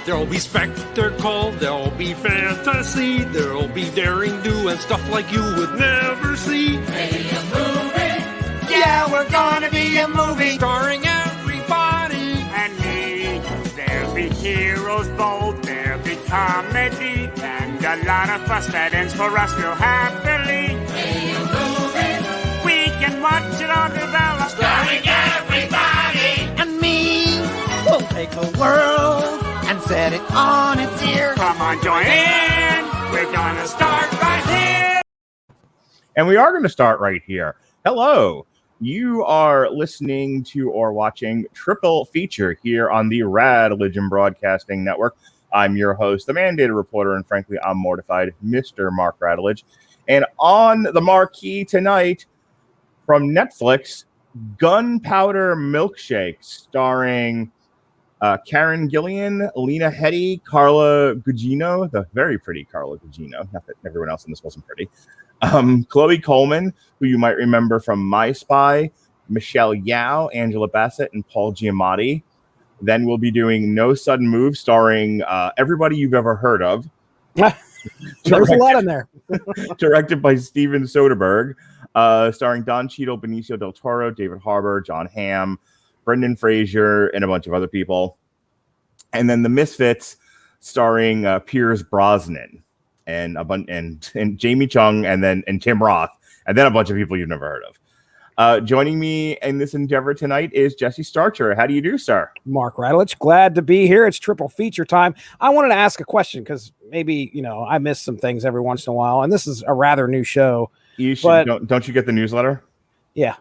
There'll be spectacle, there'll be fantasy, there'll be daring do and stuff like you would never see. Be a movie. Yeah, we're gonna be a movie. Starring everybody And me. There'll be heroes bold, there'll be comedy, and a lot of fuss that ends for us real happily. Be a movie. We can watch it all develop. Starring everybody. And me. We'll take the world and set it on its ear. Come on, join in. We're gonna start right here. And we are going to start right here. Hello. You are listening to or watching Triple Feature here on the Radulich Broadcasting Network. I'm your host, the mandated reporter, and frankly, I'm mortified, Mr. Mark Radulich. And on the marquee tonight from Netflix, Gunpowder Milkshake, starring Karen Gillan, Lena Headey, Carla Gugino, the very pretty Carla Gugino, not that everyone else in this wasn't pretty, Chloe Coleman, who you might remember from My Spy, Michelle Yao, Angela Bassett, and Paul Giamatti. Then we'll be doing No Sudden Move, starring everybody you've ever heard of. There's a lot in there. Directed by Steven Soderbergh, starring Don Cheadle, Benicio del Toro, David Harbour, John Hamm, Brendan Fraser, and a bunch of other people. And then The Misfits, starring Pierce Brosnan and and Jamie Chung, and Tim Roth, and then a bunch of people you've never heard of. Joining me in this endeavor tonight is Jesse Starcher. How do you do, sir? Mark Radulich, glad to be here. It's triple feature time. I wanted to ask a question because maybe, I miss some things every once in a while, and this is a rather new show. You should, don't you get the newsletter? Yeah,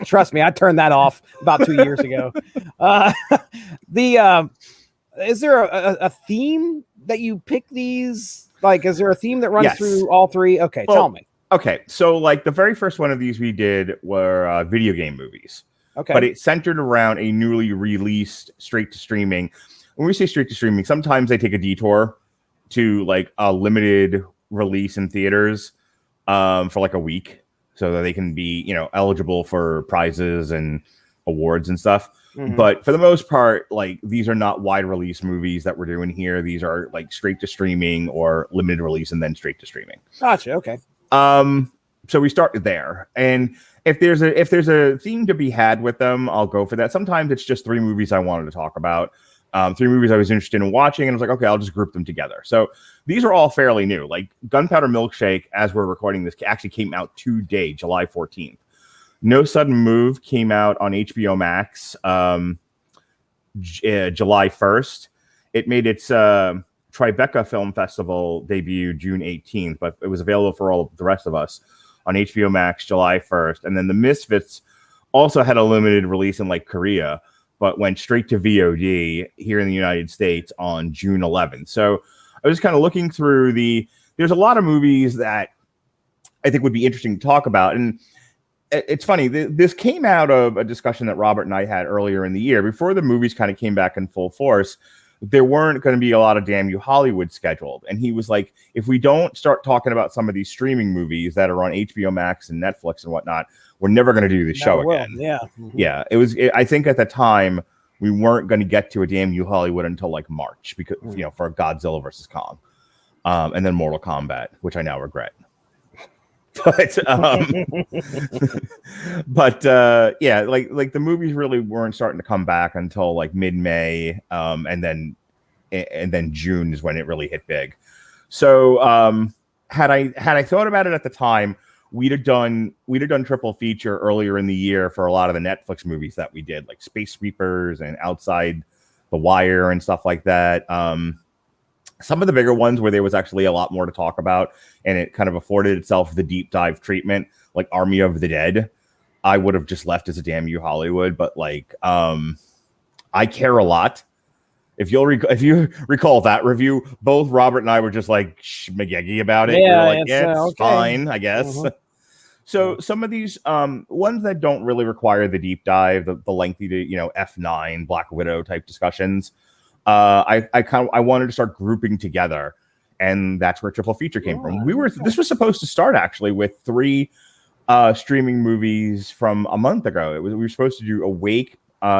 trust me, I turned that off about 2 years ago. Is there a theme that you pick these? Like, is there a theme that runs Yes. through all three? Okay, tell me. Okay, so like the very first one of these we did were video game movies. Okay, But it centered around a newly released straight to streaming. When we say straight to streaming, sometimes they take a detour to like a limited release in theaters for like a week, so that they can be, eligible for prizes and awards and stuff. Mhm. But for the most part, like these are not wide release movies that we're doing here. These are like straight to streaming or limited release and then straight to streaming. Gotcha. Okay. So we start there, and if there's a theme to be had with them, I'll go for that. Sometimes it's just three movies I wanted to talk about. Three movies I was interested in watching, and I was like, okay, I'll just group them together. So these are all fairly new. Like Gunpowder Milkshake, as we're recording this, actually came out today, July 14th. No Sudden Move came out on HBO Max July 1st. It made its Tribeca Film Festival debut June 18th, but it was available for all the rest of us on HBO Max July 1st. And then The Misfits also had a limited release in like Korea, but went straight to VOD here in the United States on June 11th. So I was kind of looking through there's a lot of movies that I think would be interesting to talk about. And it's funny, this came out of a discussion that Robert and I had earlier in the year. Before the movies kind of came back in full force, there weren't going to be a lot of Damn You Hollywood scheduled. And he was like, if we don't start talking about some of these streaming movies that are on HBO Max and Netflix and whatnot, we're never going to do the show again. Yeah. Yeah. I think at the time we weren't going to get to a Damn You Hollywood until like March because, for Godzilla versus Kong, and then Mortal Kombat, which I now regret. But yeah, like the movies really weren't starting to come back until like mid-May, and then June is when it really hit big. So had I thought about it at the time, we'd have done triple feature earlier in the year for a lot of the Netflix movies that we did, like Space Sweepers and Outside the Wire and stuff like that. Some of the bigger ones where there was actually a lot more to talk about and it kind of afforded itself the deep dive treatment, like Army of the Dead, I would have just left as a Damn You Hollywood. But like, I care a lot. If you recall that review, both Robert and I were just like schmageggy about it. Yeah, we were like, it's okay. fine, I guess. Mhm. So some of these ones that don't really require the deep dive, the lengthy, F9 Black Widow type discussions, I wanted to start grouping together, and that's where triple feature came from. This was supposed to start actually with three streaming movies from a month ago. We were supposed to do Awake,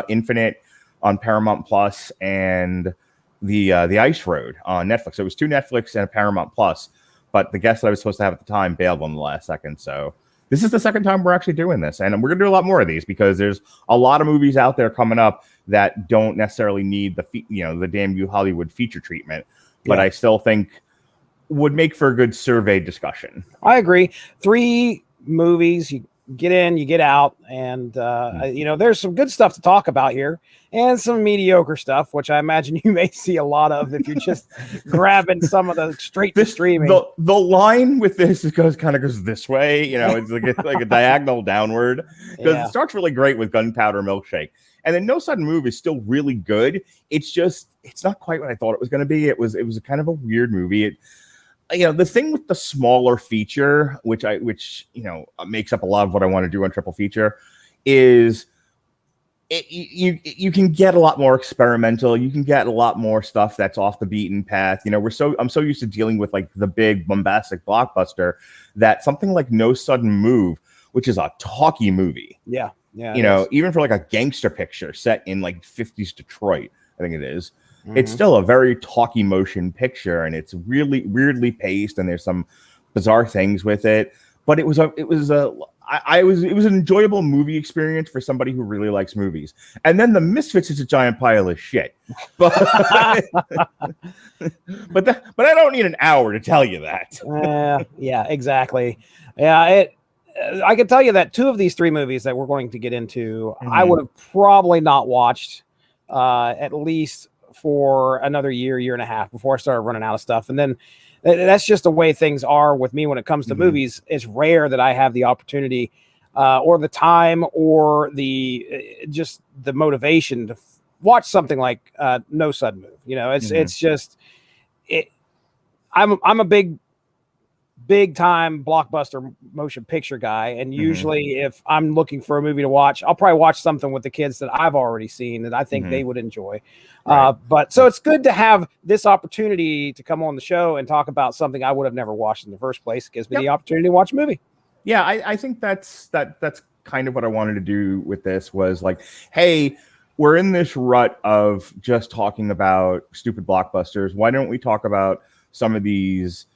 Infinite on Paramount Plus, and the Ice Road on Netflix. It was 2 Netflix and a Paramount Plus, but the guest that I was supposed to have at the time bailed on the last second. So this is the second time we're actually doing this, and we're gonna do a lot more of these because there's a lot of movies out there coming up that don't necessarily need the damn you Hollywood feature treatment, but I still think would make for a good survey discussion. I agree. 3 movies, you get in, you get out, and there's some good stuff to talk about here, and some mediocre stuff, which I imagine you may see a lot of if you're just grabbing some of the straight to streaming. The line with this goes this way, it's like a diagonal downward, because it starts really great with Gunpowder Milkshake, and then No Sudden Move is still really good. It's not quite what I thought it was going to be. It was a kind of a weird movie. The thing with the smaller feature, which makes up a lot of what I want to do on Triple Feature, is you can get a lot more experimental. You can get a lot more stuff that's off the beaten path. I'm so used to dealing with like the big bombastic blockbuster that something like No Sudden Move, which is a talky movie. Yeah. Even for like a gangster picture set in like 50s Detroit, I think it is. It's still a very talky motion picture, and it's really weirdly paced, and there's some bizarre things with it. But it was an enjoyable movie experience for somebody who really likes movies. And then the Misfits is a giant pile of shit. But but I don't need an hour to tell you that. Yeah, exactly. Yeah, I can tell you that 2 of these 3 movies that we're going to get into, I would have probably not watched at least for another year and a half before I started running out of stuff. And then that's just the way things are with me when it comes to movies. It's rare that I have the opportunity or the time or just the motivation to watch something like No Sudden Move. It's just I'm a big time blockbuster motion picture guy, and usually if I'm looking for a movie to watch, I'll probably watch something with the kids that I've already seen that I think they would enjoy. Right. But so it's good to have this opportunity to come on the show and talk about something I would have never watched in the first place. It gives me the opportunity to watch a movie. Yeah, I think that's kind of what I wanted to do with this, was like, hey, we're in this rut of just talking about stupid blockbusters. Why don't we talk about some of these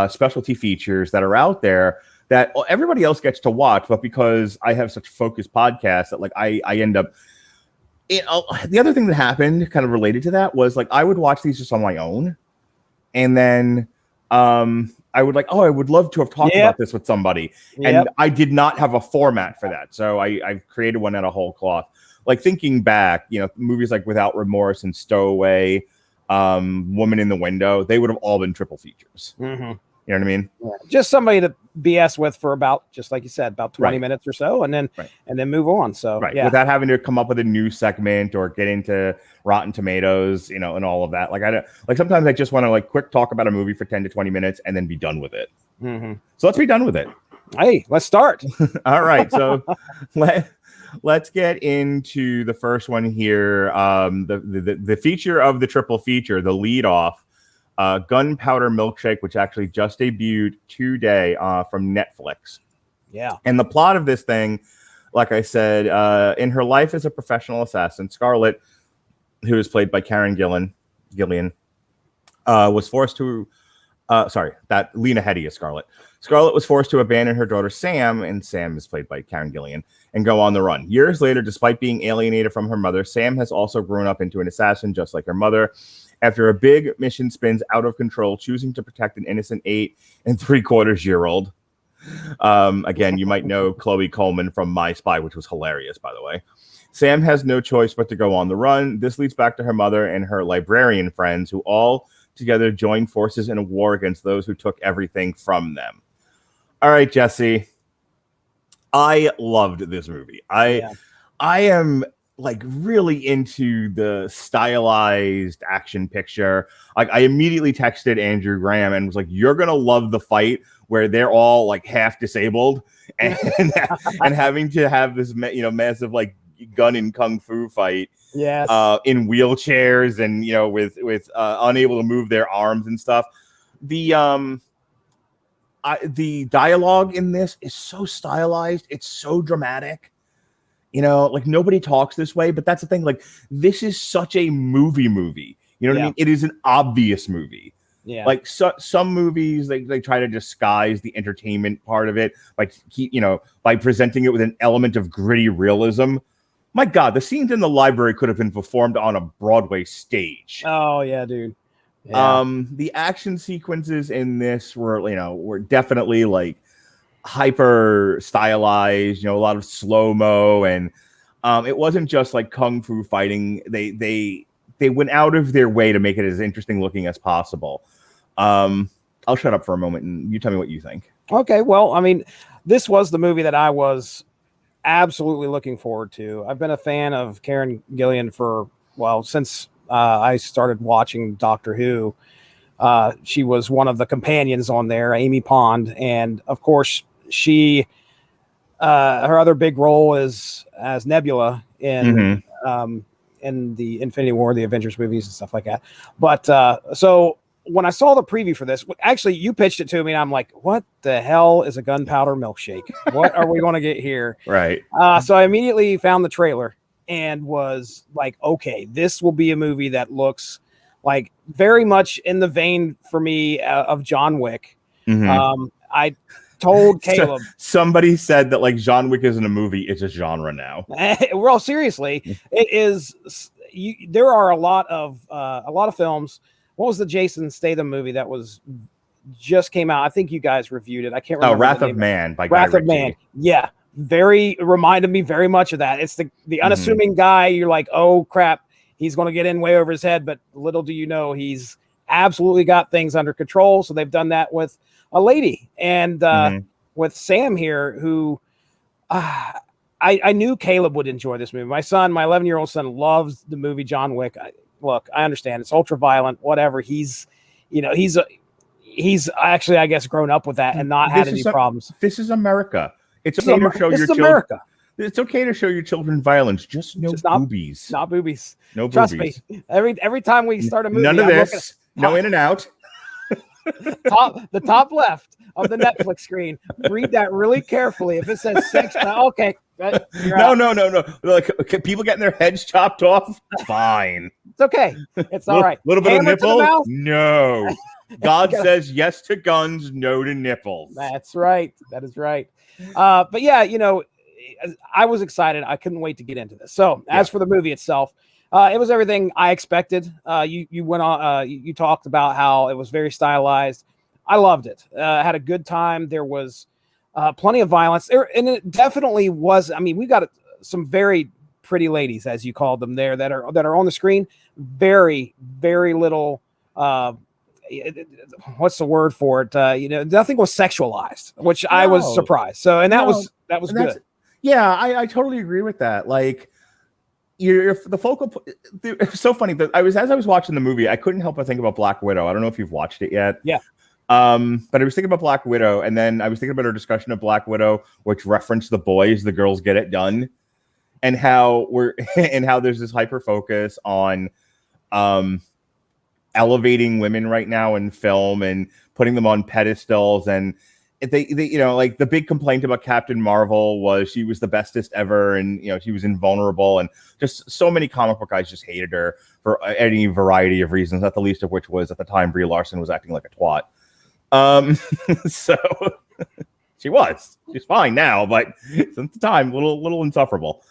specialty features that are out there that everybody else gets to watch, but because I have such focused podcasts that like I end up. The other thing that happened, kind of related to that, was like I would watch these just on my own, and then I would I would love to have talked about this with somebody, and I did not have a format for that, so I created one out of whole cloth. Like thinking back, movies like Without Remorse and Stowaway, Woman in the Window, they would have all been triple features. You know what I mean? Yeah. Just somebody to BS with for about, just like you said, about 20 minutes or so, and then move on. So without having to come up with a new segment or get into Rotten Tomatoes, and all of that. Like sometimes I just want to quick talk about a movie for 10 to 20 minutes and then be done with it. So let's be done with it. Hey, let's start. All right. So let's get into the first one here. The feature of the triple feature, the lead off. Gunpowder Milkshake, which actually just debuted today from Netflix. Yeah. And the plot of this thing, like I said, in her life as a professional assassin, Scarlett, who is played by Karen Gillan, was forced to... Lena Headey is Scarlett. Scarlett was forced to abandon her daughter Sam, and Sam is played by Karen Gillan, and go on the run. Years later, despite being alienated from her mother, Sam has also grown up into an assassin just like her mother. After a big mission spins out of control, choosing to protect an innocent 8 3/4-year-old. Again, you might know Chloe Coleman from My Spy, which was hilarious, by the way. Sam has no choice but to go on the run. This leads back to her mother and her librarian friends, who all together join forces in a war against those who took everything from them. All right, Jesse. I loved this movie. I am really into the stylized action picture. I immediately texted Andrew Graham and was like, you're going to love the fight where they're all half disabled and having to have this, massive gun and kung fu fight. Yes. In wheelchairs and, with unable to move their arms and stuff. The dialogue in this is so stylized. It's so dramatic. Nobody talks this way, but that's the thing. This is such a movie. You know what I mean? It is an obvious movie. Yeah. Like some movies, they try to disguise the entertainment part of it by presenting it with an element of gritty realism. My God, the scenes in the library could have been performed on a Broadway stage. Oh yeah, dude. Yeah. The action sequences in this were definitely like hyper stylized, a lot of slow-mo, and it wasn't just like kung fu fighting. They went out of their way to make it as interesting looking as possible. I'll shut up for a moment and you tell me what you think. Okay, well, I mean, this was the movie that I was absolutely looking forward to. I've been a fan of Karen Gillan since I started watching Doctor Who. She was one of the companions on there, Amy Pond, and of course, she her other big role is as Nebula in the Infinity War, the Avengers movies and stuff like that. But so when I saw the preview for this, actually you pitched it to me and I'm like, what the hell is a Gunpowder Milkshake? What are we going to get here? Right. So I immediately found the trailer and was like, okay, this will be a movie that looks like very much in the vein for me of John Wick. I told Caleb. Somebody said that like John Wick isn't a movie; it's a genre now. Well, seriously, it is. There are a lot of films. What was the Jason Statham movie that just came out? I think you guys reviewed it. I can't remember. Wrath of Man by Wrath Guy of Man. Yeah, reminded me very much of that. It's the unassuming guy. You're like, oh crap, he's going to get in way over his head, but little do you know, he's absolutely got things under control. So they've done that with a lady and with Sam here, who I knew Caleb would enjoy this movie. My 11-year-old son loves the movie John Wick. I understand it's ultra violent, whatever. He's actually, I guess, grown up with that and not had any problems. This is America. It's okay to show your children. America. It's okay to show your children violence, just no boobies. Not boobies. No Trust boobies. me. Every time we start a movie, none of this. No in and out. The top left of the Netflix screen. Read that really carefully. If it says sex, okay. No. Like people getting their heads chopped off. Fine. It's okay. It's all right. Little bit of nipple. No. God says yes to guns, no to nipples. That's right. That is right. But yeah, I was excited. I couldn't wait to get into this. So as for the movie itself, it was everything I expected. You went on. You talked about how it was very stylized. I loved it. I had a good time. There was plenty of violence there, and it definitely was. I mean, we got some very pretty ladies, as you called them, there that are on the screen. Very, very little. What's the word for it? Nothing was sexualized, which I was surprised. So, and that was good. Yeah, I totally agree with that. Like, the focal. It's so funny that as I was watching the movie, I couldn't help but think about Black Widow. I don't know if you've watched it yet. Yeah. But I was thinking about Black Widow, and then I was thinking about our discussion of Black Widow, which referenced the boys, the girls get it done, and how there's this hyper focus on elevating women right now in film and putting them on pedestals. And they like the big complaint about Captain Marvel was she was the bestest ever, and she was invulnerable, and just so many comic book guys just hated her for any variety of reasons, not the least of which was at the time Brie Larson was acting like a twat. So she's fine now, but since the time, little insufferable.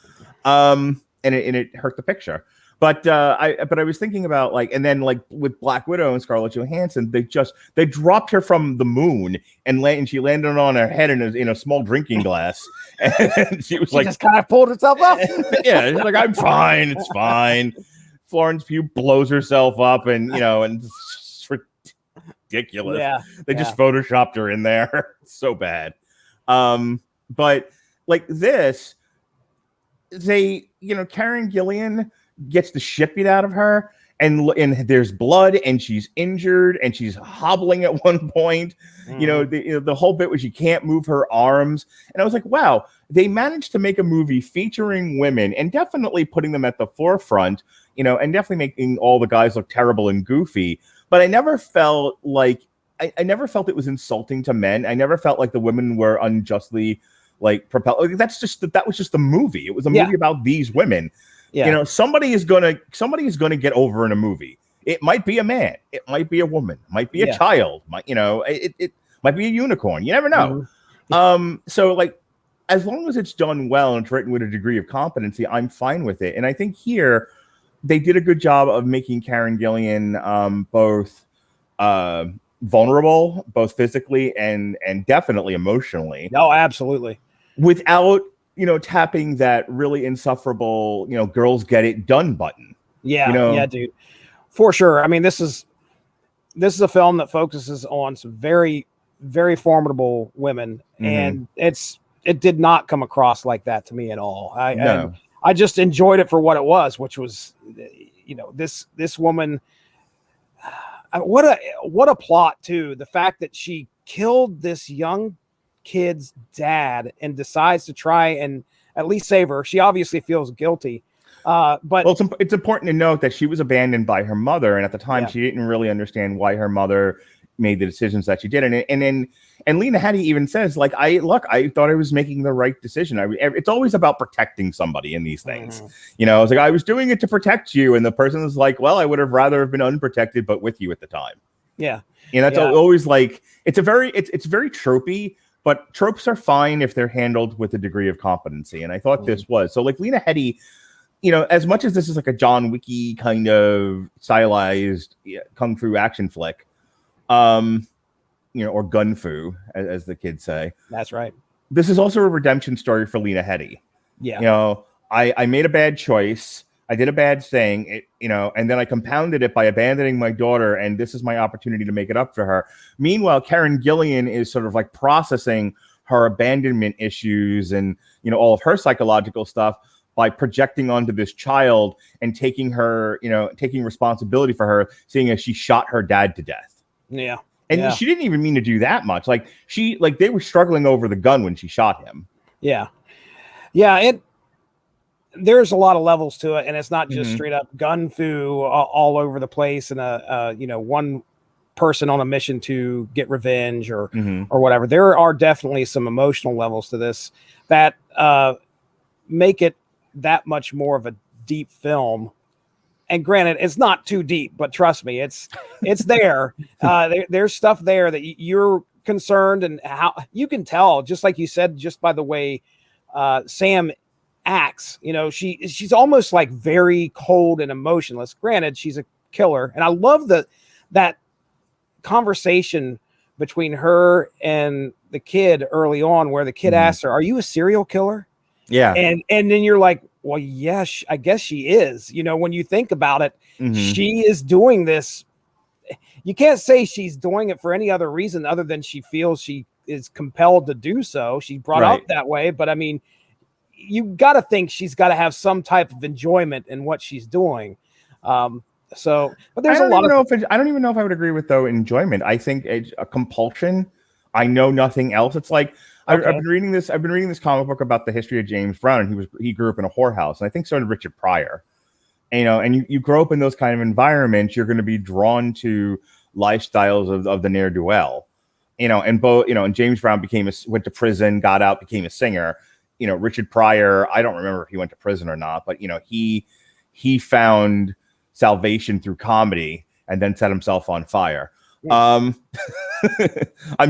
And it hurt the picture. But I was thinking about and then with Black Widow and Scarlett Johansson, they dropped her from the moon and she landed on her head in a small drinking glass, and she was just kind of pulled herself up. Yeah, she's like, I'm fine, it's fine. Florence Pugh blows herself up, and and it's ridiculous. Yeah, they just photoshopped her in there. It's so bad. But like this, Karen Gillan gets the shit beat out of her, and there's blood, and she's injured, and she's hobbling at one point. The whole bit where she can't move her arms, and I was like, wow, they managed to make a movie featuring women and definitely putting them at the forefront, and definitely making all the guys look terrible and goofy. But I never felt like I never felt it was insulting to men. I never felt like the women were unjustly propelled. That was just the movie. It was a movie about these women. Yeah. Somebody is gonna get over in a movie. It might be a man, it might be a woman, might be a child, it might be a unicorn. You never know. So like, as long as it's done well and it's written with a degree of competency, I'm fine with it. And I think here they did a good job of making Karen Gillan both vulnerable, both physically and definitely emotionally. No, absolutely. Without, tapping that really insufferable, girls get it done button. Yeah, yeah, dude. For sure. I mean, this is a film that focuses on some very, very formidable women, and it did not come across like that to me at all. I just enjoyed it for what it was, which was, this woman. What a plot too. The fact that she killed this young kid's dad and decides to try and at least save her. She obviously feels guilty. But it's important to note that she was abandoned by her mother, and at the time she didn't really understand why her mother made the decisions that she did. And Lena Headey even says, like, I thought I was making the right decision. It's always about protecting somebody in these things. It's like, I was doing it to protect you, and the person is like, well, I would have rather have been unprotected, but with you at the time. Yeah, that's always like, it's very tropey, but tropes are fine if they're handled with a degree of competency. And I thought this was so. Like, Lena Headey, as much as this is like a John Wicky kind of stylized kung fu action flick, or gun fu, as the kids say. That's right. This is also a redemption story for Lena Headey. Yeah. I made a bad choice. I did a bad thing, and then I compounded it by abandoning my daughter, and this is my opportunity to make it up for her. Meanwhile, Karen Gillan is sort of like processing her abandonment issues and, all of her psychological stuff by projecting onto this child and taking responsibility for her, seeing as she shot her dad to death. Yeah. And she didn't even mean to do that much. Like, they were struggling over the gun when she shot him. Yeah. Yeah. There's a lot of levels to it, and it's not just straight up gun fu all over the place and one person on a mission to get revenge or whatever. There are definitely some emotional levels to this that make it that much more of a deep film. And granted, it's not too deep, but trust me, it's there. There's stuff there that you're concerned, and how you can tell, just like you said, just by the way Sam acts. She's almost like very cold and emotionless. Granted, she's a killer, and I love that conversation between her and the kid early on, where the kid asks her, "Are you a serial killer?" Yeah, and then you're like, well, yes, I guess she is. When you think about it, she is doing this. You can't say she's doing it for any other reason other than she feels she is compelled to do so. She's brought up that way, but I mean, you got to think she's got to have some type of enjoyment in what she's doing. But there's a lot of. I don't even know if I would agree with enjoyment. I think it's a compulsion. I know nothing else. It's like. I've been reading this comic book about the history of James Brown, and he grew up in a whorehouse, and I think so did Richard Pryor. And you grow up in those kind of environments, you're going to be drawn to lifestyles of the ne'er-do-well. And James Brown went to prison, got out, became a singer. Richard Pryor, I don't remember if he went to prison or not, but he found salvation through comedy and then set himself on fire. I'm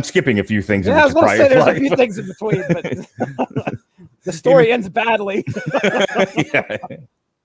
skipping a few things. Yeah, I was going to say there's a few things in between, but the story ends badly.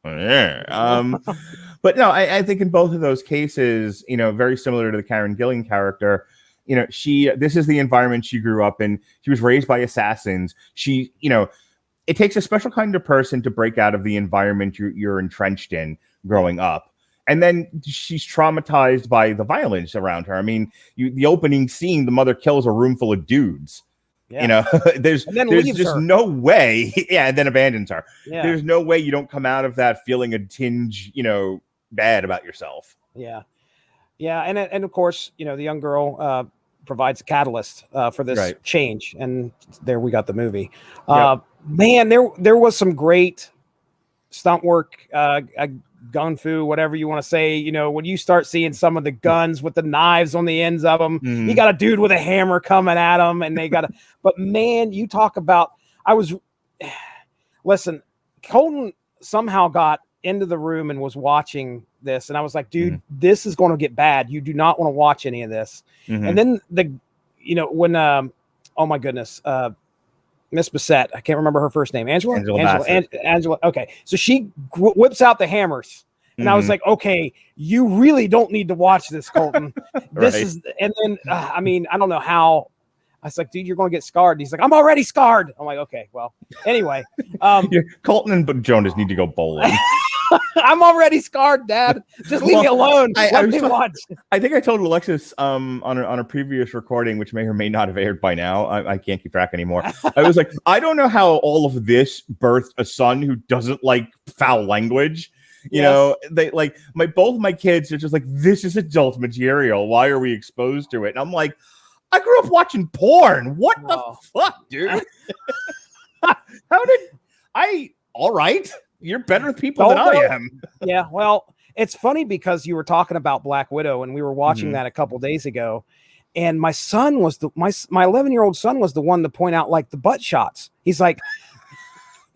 But no, I think in both of those cases, very similar to the Karen Gillan character, this is the environment she grew up in. She was raised by assassins. It takes a special kind of person to break out of the environment you're entrenched in growing up. And then she's traumatized by the violence around her. I mean, the opening scene, the mother kills a room full of dudes. Yeah. There's just no way. Yeah, and then abandons her. Yeah. There's no way you don't come out of that feeling a tinge, bad about yourself. Yeah. Yeah. And of course, the young girl provides a catalyst for this change. And there we got the movie. Man, there was some great stunt work, gun fu, whatever you want to say. When you start seeing some of the guns with the knives on the ends of them, you got a dude with a hammer coming at them, and they got but man, you talk about, listen, Colton somehow got into the room and was watching this, and I was like, dude, this is going to get bad. You do not want to watch any of this. And then when oh my goodness, Miss Bissett, I can't remember her first name. Angela. Okay, so she whips out the hammers, and I was like, okay, you really don't need to watch this, Colton. This is, and then I mean, I don't know how. I was like, dude, you're going to get scarred. And he's like, I'm already scarred. I'm like, okay, well, anyway. Colton and Jonas need to go bowling. I'm already scarred, Dad. Just leave me alone. Let me watch. I think I told Alexis on a previous recording, which may or may not have aired by now. I can't keep track anymore. I was like, I don't know how all of this birthed a son who doesn't like foul language. You know, they like both my kids are just like, this is adult material. Why are we exposed to it? And I'm like, I grew up watching porn. What the fuck, dude? How did I? All right. You're better people than I am. Yeah, well, it's funny because you were talking about Black Widow, and we were watching that a couple days ago, and my son was my 11-year-old son was the one to point out like the butt shots. He's like,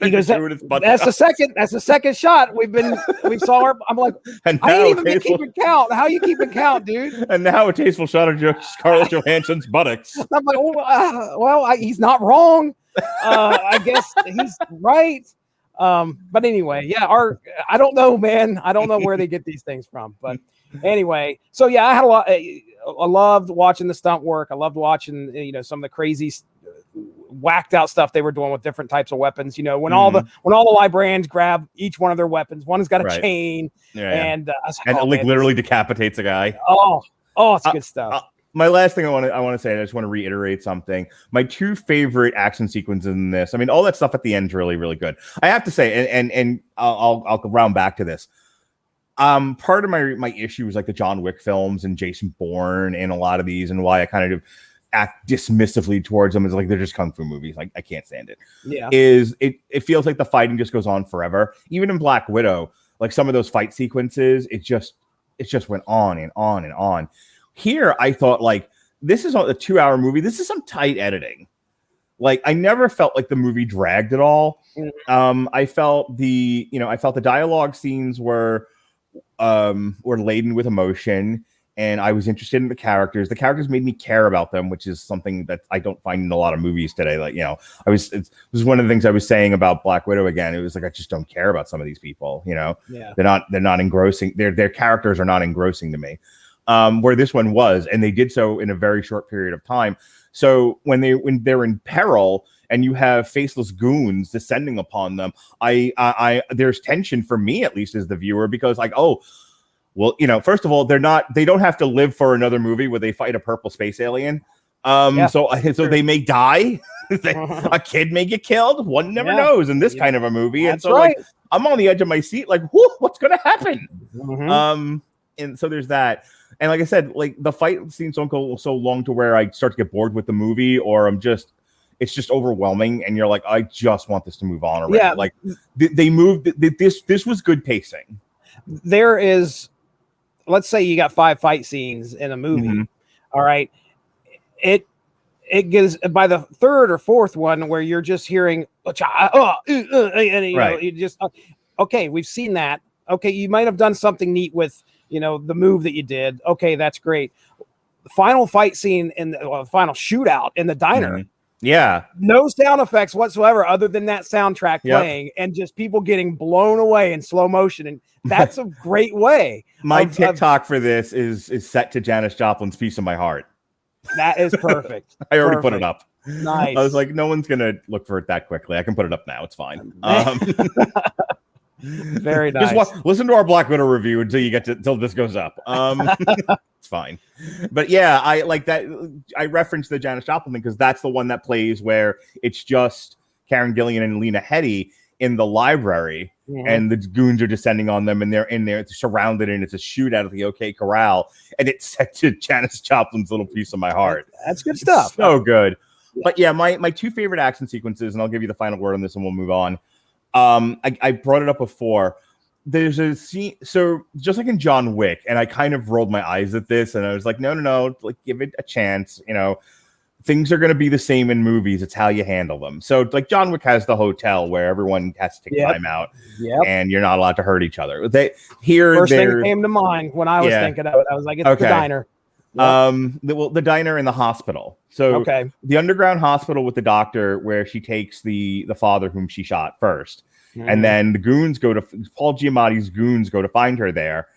he goes, that's the second shot. We saw her. I'm like, I ain't even been keeping count. How you keeping count, dude? And now a tasteful shot of Scarlett Johansson's buttocks. I'm like, he's not wrong. I guess he's right. But anyway, yeah, I don't know, man. I don't know where they get these things from, but anyway, so yeah, I had I loved watching the stunt work. I loved watching, some of the crazy whacked out stuff they were doing with different types of weapons. When all the librarians grab each one of their weapons, one has got a chain, and I was like, and literally decapitates a guy. Oh, it's good stuff. My last thing I want to say, I just want to reiterate something. My two favorite action sequences in this. I mean, all that stuff at the end is really, really good. I have to say, and I'll round back to this. Part of my issue is like the John Wick films and Jason Bourne and a lot of these, and why I kind of act dismissively towards them is like they're just kung fu movies. Like I can't stand it. Yeah, it feels like the fighting just goes on forever. Even in Black Widow, like some of those fight sequences, it just went on and on and on. Here, I thought, like, this is a 2-hour movie. This is some tight editing. Like, I never felt like the movie dragged at all. I felt the dialogue scenes were laden with emotion, and I was interested in the characters. The characters made me care about them, which is something that I don't find in a lot of movies today. Like, it was one of the things I was saying about Black Widow again. It was like, I just don't care about some of these people. They're not engrossing. Their characters are not engrossing to me. Where this one was, and they did so in a very short period of time. So when they're in peril and you have faceless goons descending upon them, there's tension for me, at least as the viewer, because like, first of all, they don't have to live for another movie where they fight a purple space alien. So they may die. A kid may get killed. One never knows in this kind of a movie. That's and so like, I'm on the edge of my seat, like, what's going to happen? And so there's that. And like I said, like the fight scenes don't go so long to where I start to get bored with the movie, or it's just overwhelming. And you're like, I just want this to move on already. Yeah. Like they moved. This was good pacing. There is, let's say you got 5 fight scenes in a movie. All right. It gets by the 3rd or 4th one where you're just hearing, you just, okay, we've seen that. Okay. You might have done something neat with, the move that you did. Okay, that's great. The final fight scene in the final shootout in the diner. Yeah. No sound effects whatsoever other than that soundtrack playing and just people getting blown away in slow motion. And that's a great way. My TikTok for this is set to Janis Joplin's Piece of My Heart. That is perfect. I already put it up. Nice. I was like, no one's going to look for it that quickly. I can put it up now. It's fine. Very nice. Just listen to our Black Widow review until this goes up. It's fine. But yeah, I like that. I referenced the Janis Joplin thing because that's the one that plays where it's just Karen Gillan and Lena Headey in the library, and the goons are descending on them, and they're in there, it's surrounded, and it's a shootout at the OK Corral, and it's set to Janis Joplin's Little Piece of My Heart. That's good stuff. So good. But yeah, my two favorite action sequences, and I'll give you the final word on this, and we'll move on. I brought it up before. There's a scene, so just like in John Wick, and I kind of rolled my eyes at this, and I was like, no, like give it a chance. things are going to be the same in movies. It's how you handle them. So like John Wick has the hotel where everyone has to take time out and you're not allowed to hurt each other. First thing that came to mind when I was thinking of it, I was like, it's the diner. Yep. The diner in the hospital. So the underground hospital with the doctor where she takes the father whom she shot first. And then the goons Paul Giamatti's goons go to find her there.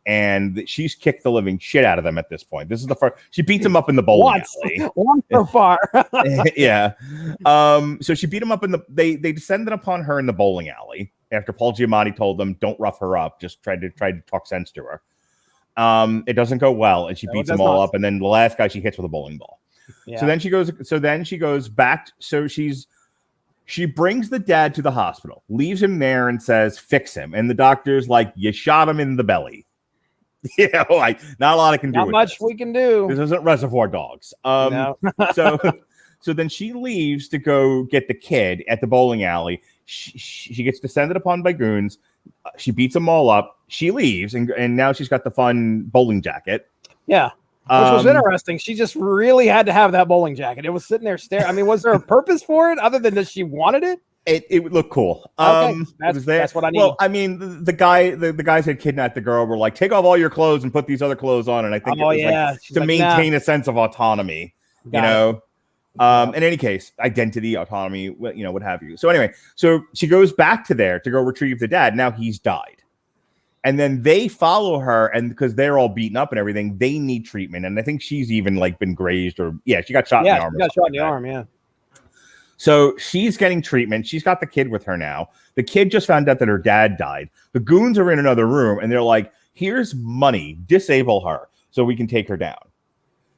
And she's kicked the living shit out of them at this point. This is the first. She beats him up in the bowling alley. One so far. Yeah. So she beat him up they descended upon her in the bowling alley after Paul Giamatti told them, don't rough her up. Just try to talk sense to her. It doesn't go well. And she beats them all up. And then the last guy she hits with a bowling ball. Yeah. So then she goes back. So she brings the dad to the hospital, leaves him there and says, fix him. And the doctor's like, you shot him in the belly. Yeah, not a lot I can do. Not much we can do. This isn't Reservoir Dogs. No. so then she leaves to go get the kid at the bowling alley. She gets descended upon by goons. She beats them all up. She leaves, and now she's got the fun bowling jacket. Yeah, which was interesting. She just really had to have that bowling jacket. It was sitting there staring. I mean, was there a purpose for it other than that she wanted it? It would look cool. That's what I need. Well, I mean, the guys that kidnapped the girl were like, take off all your clothes and put these other clothes on. And I think it was to maintain a sense of autonomy, in any case, identity, autonomy, what have you. So anyway, so she goes back to there to go retrieve the dad. Now he's died. And then they follow her, and because they're all beaten up and everything, they need treatment. And I think she's even been grazed she got shot in the arm. She got shot in the arm, yeah. So she's getting treatment. She's got the kid with her now. The kid just found out that her dad died. The goons are in another room, and they're like, here's money. Disable her so we can take her down.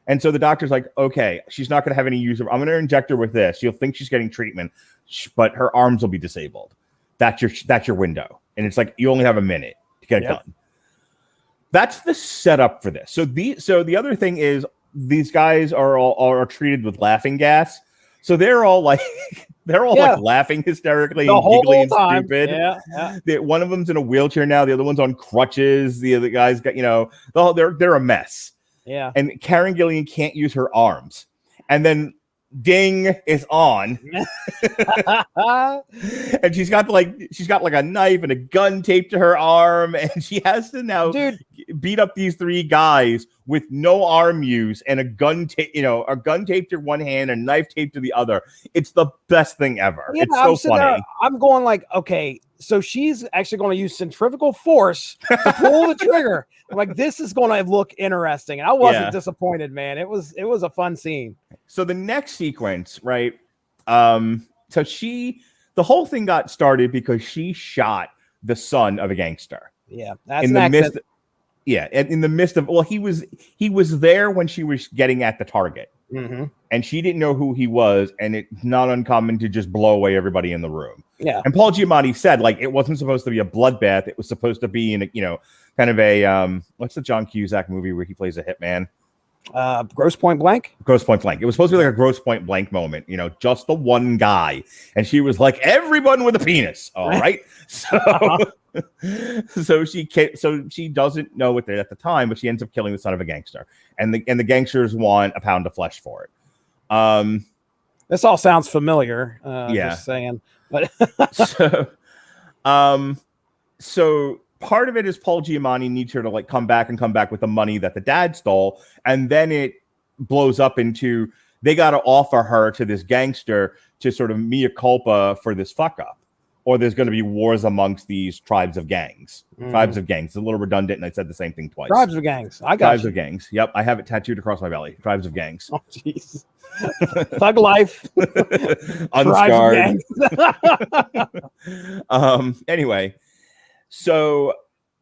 And so the doctor's like, okay, she's not going to have any use of I'm going to inject her with this. She'll think she's getting treatment, but her arms will be disabled. That's your window. And it's like, you only have a minute to get it done. That's the setup for this. So the other thing is these guys are treated with laughing gas. So they're all like laughing hysterically the and giggling and time. stupid. Yeah. One of them's in a wheelchair now. The other one's on crutches. The other guy's got, they're a mess. Yeah. And Karen Gillan can't use her arms. And then ding is on. And she's got like a knife and a gun taped to her arm, and she has to now beat up these three guys with no arm use and a gun taped to one hand and a knife taped to the other. It's the best thing ever. Yeah, it's so funny. I'm going like, okay, so she's actually going to use centrifugal force to pull the trigger. I'm like, this is going to look interesting. And I wasn't disappointed, man. It was a fun scene. So the next sequence, right? The whole thing got started because she shot the son of a gangster. Yeah, that's in the midst. In the midst of he was there when she was getting at the target, and she didn't know who he was, and it's not uncommon to just blow away everybody in the room. Yeah, and Paul Giamatti said it wasn't supposed to be a bloodbath; it was supposed to be in kind of a what's the John Cusack movie where he plays a hitman? Gross Point Blank. Gross Point Blank. It was supposed to be like a Gross Point Blank moment, just the one guy, and she was like, everyone with a penis. All right, so she doesn't know it at the time, but she ends up killing the son of a gangster, and the gangsters want a pound of flesh for it. This all sounds familiar. Just saying, but so part of it is Paul Giamatti needs her to come back with the money that the dad stole, and then it blows up into they got to offer her to this gangster to sort of mea culpa for this fuck up, or there's going to be wars amongst these tribes of gangs. Tribes of gangs. It's a little redundant, and I said the same thing twice. Tribes of gangs. I got tribes of gangs. Yep, I have it tattooed across my belly. Tribes of gangs. Oh, jeez. Thug life. Unscarred. Anyway. So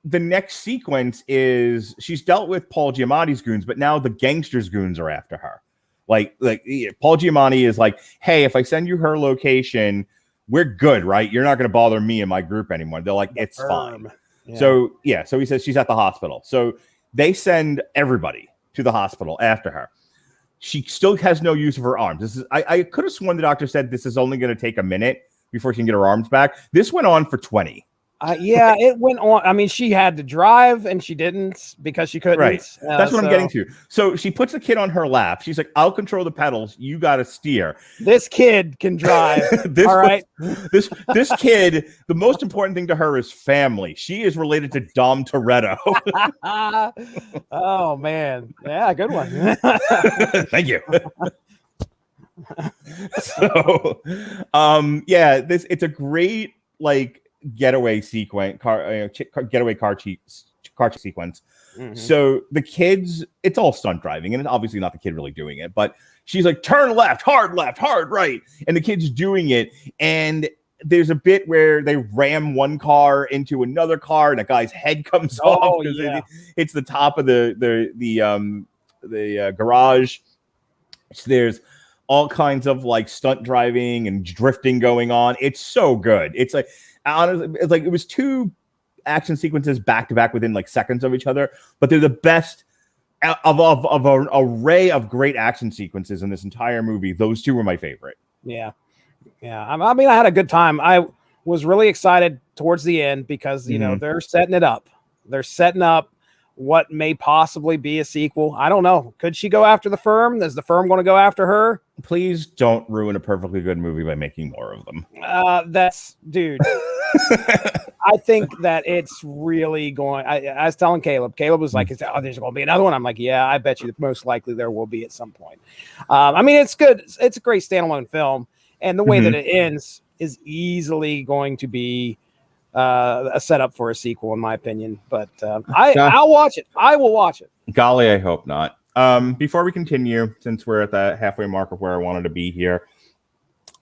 the next sequence is she's dealt with Paul Giamatti's goons, but now the gangsters' goons are after her. Paul Giamatti is like, hey, if I send you her location, we're good, right? You're not going to bother me and my group anymore. They're like, it's fine. Yeah. So he says she's at the hospital. So they send everybody to the hospital after her. She still has no use of her arms. I could have sworn the doctor said this is only going to take a minute before she can get her arms back. This went on for 20. Yeah, it went on. I mean, she had to drive and she didn't because she couldn't. Right. That's what I'm getting to. So she puts the kid on her lap. She's like, I'll control the pedals. You got to steer. This kid can drive. All right. This kid, the most important thing to her is family. She is related to Dom Toretto. Oh, man. Yeah, good one. Thank you. So, yeah, it's a great, like, getaway sequence, getaway car sequence. Mm-hmm. So the kids, it's all stunt driving, and it's obviously not the kid really doing it, but she's like, turn left, hard right, and the kid's doing it, and there's a bit where they ram one car into another car, and a guy's head comes off because it hits the top of the garage. So there's all kinds of like stunt driving and drifting going on. It's so good. It's like, honestly, it's like it was two action sequences back to back within like seconds of each other, but they're the best of an array of great action sequences in this entire movie. Those two were my favorite. Yeah. I mean, I had a good time. I was really excited towards the end because, you know, they're setting it up. They're setting up what may possibly be a sequel. I don't know. Could she go after the firm? Is the firm going to go after her? Please don't ruin a perfectly good movie by making more of them. Dude. I think that it's really going. I was telling Caleb. Caleb was like, there's going to be another one. I'm like, yeah, I bet you most likely there will be at some point. I mean, it's good. It's a great standalone film. And the way that it ends is easily going to be a setup for a sequel, in my opinion. But I'll watch it. I will watch it. Golly, I hope not. Before we continue, since we're at the halfway mark of where I wanted to be here,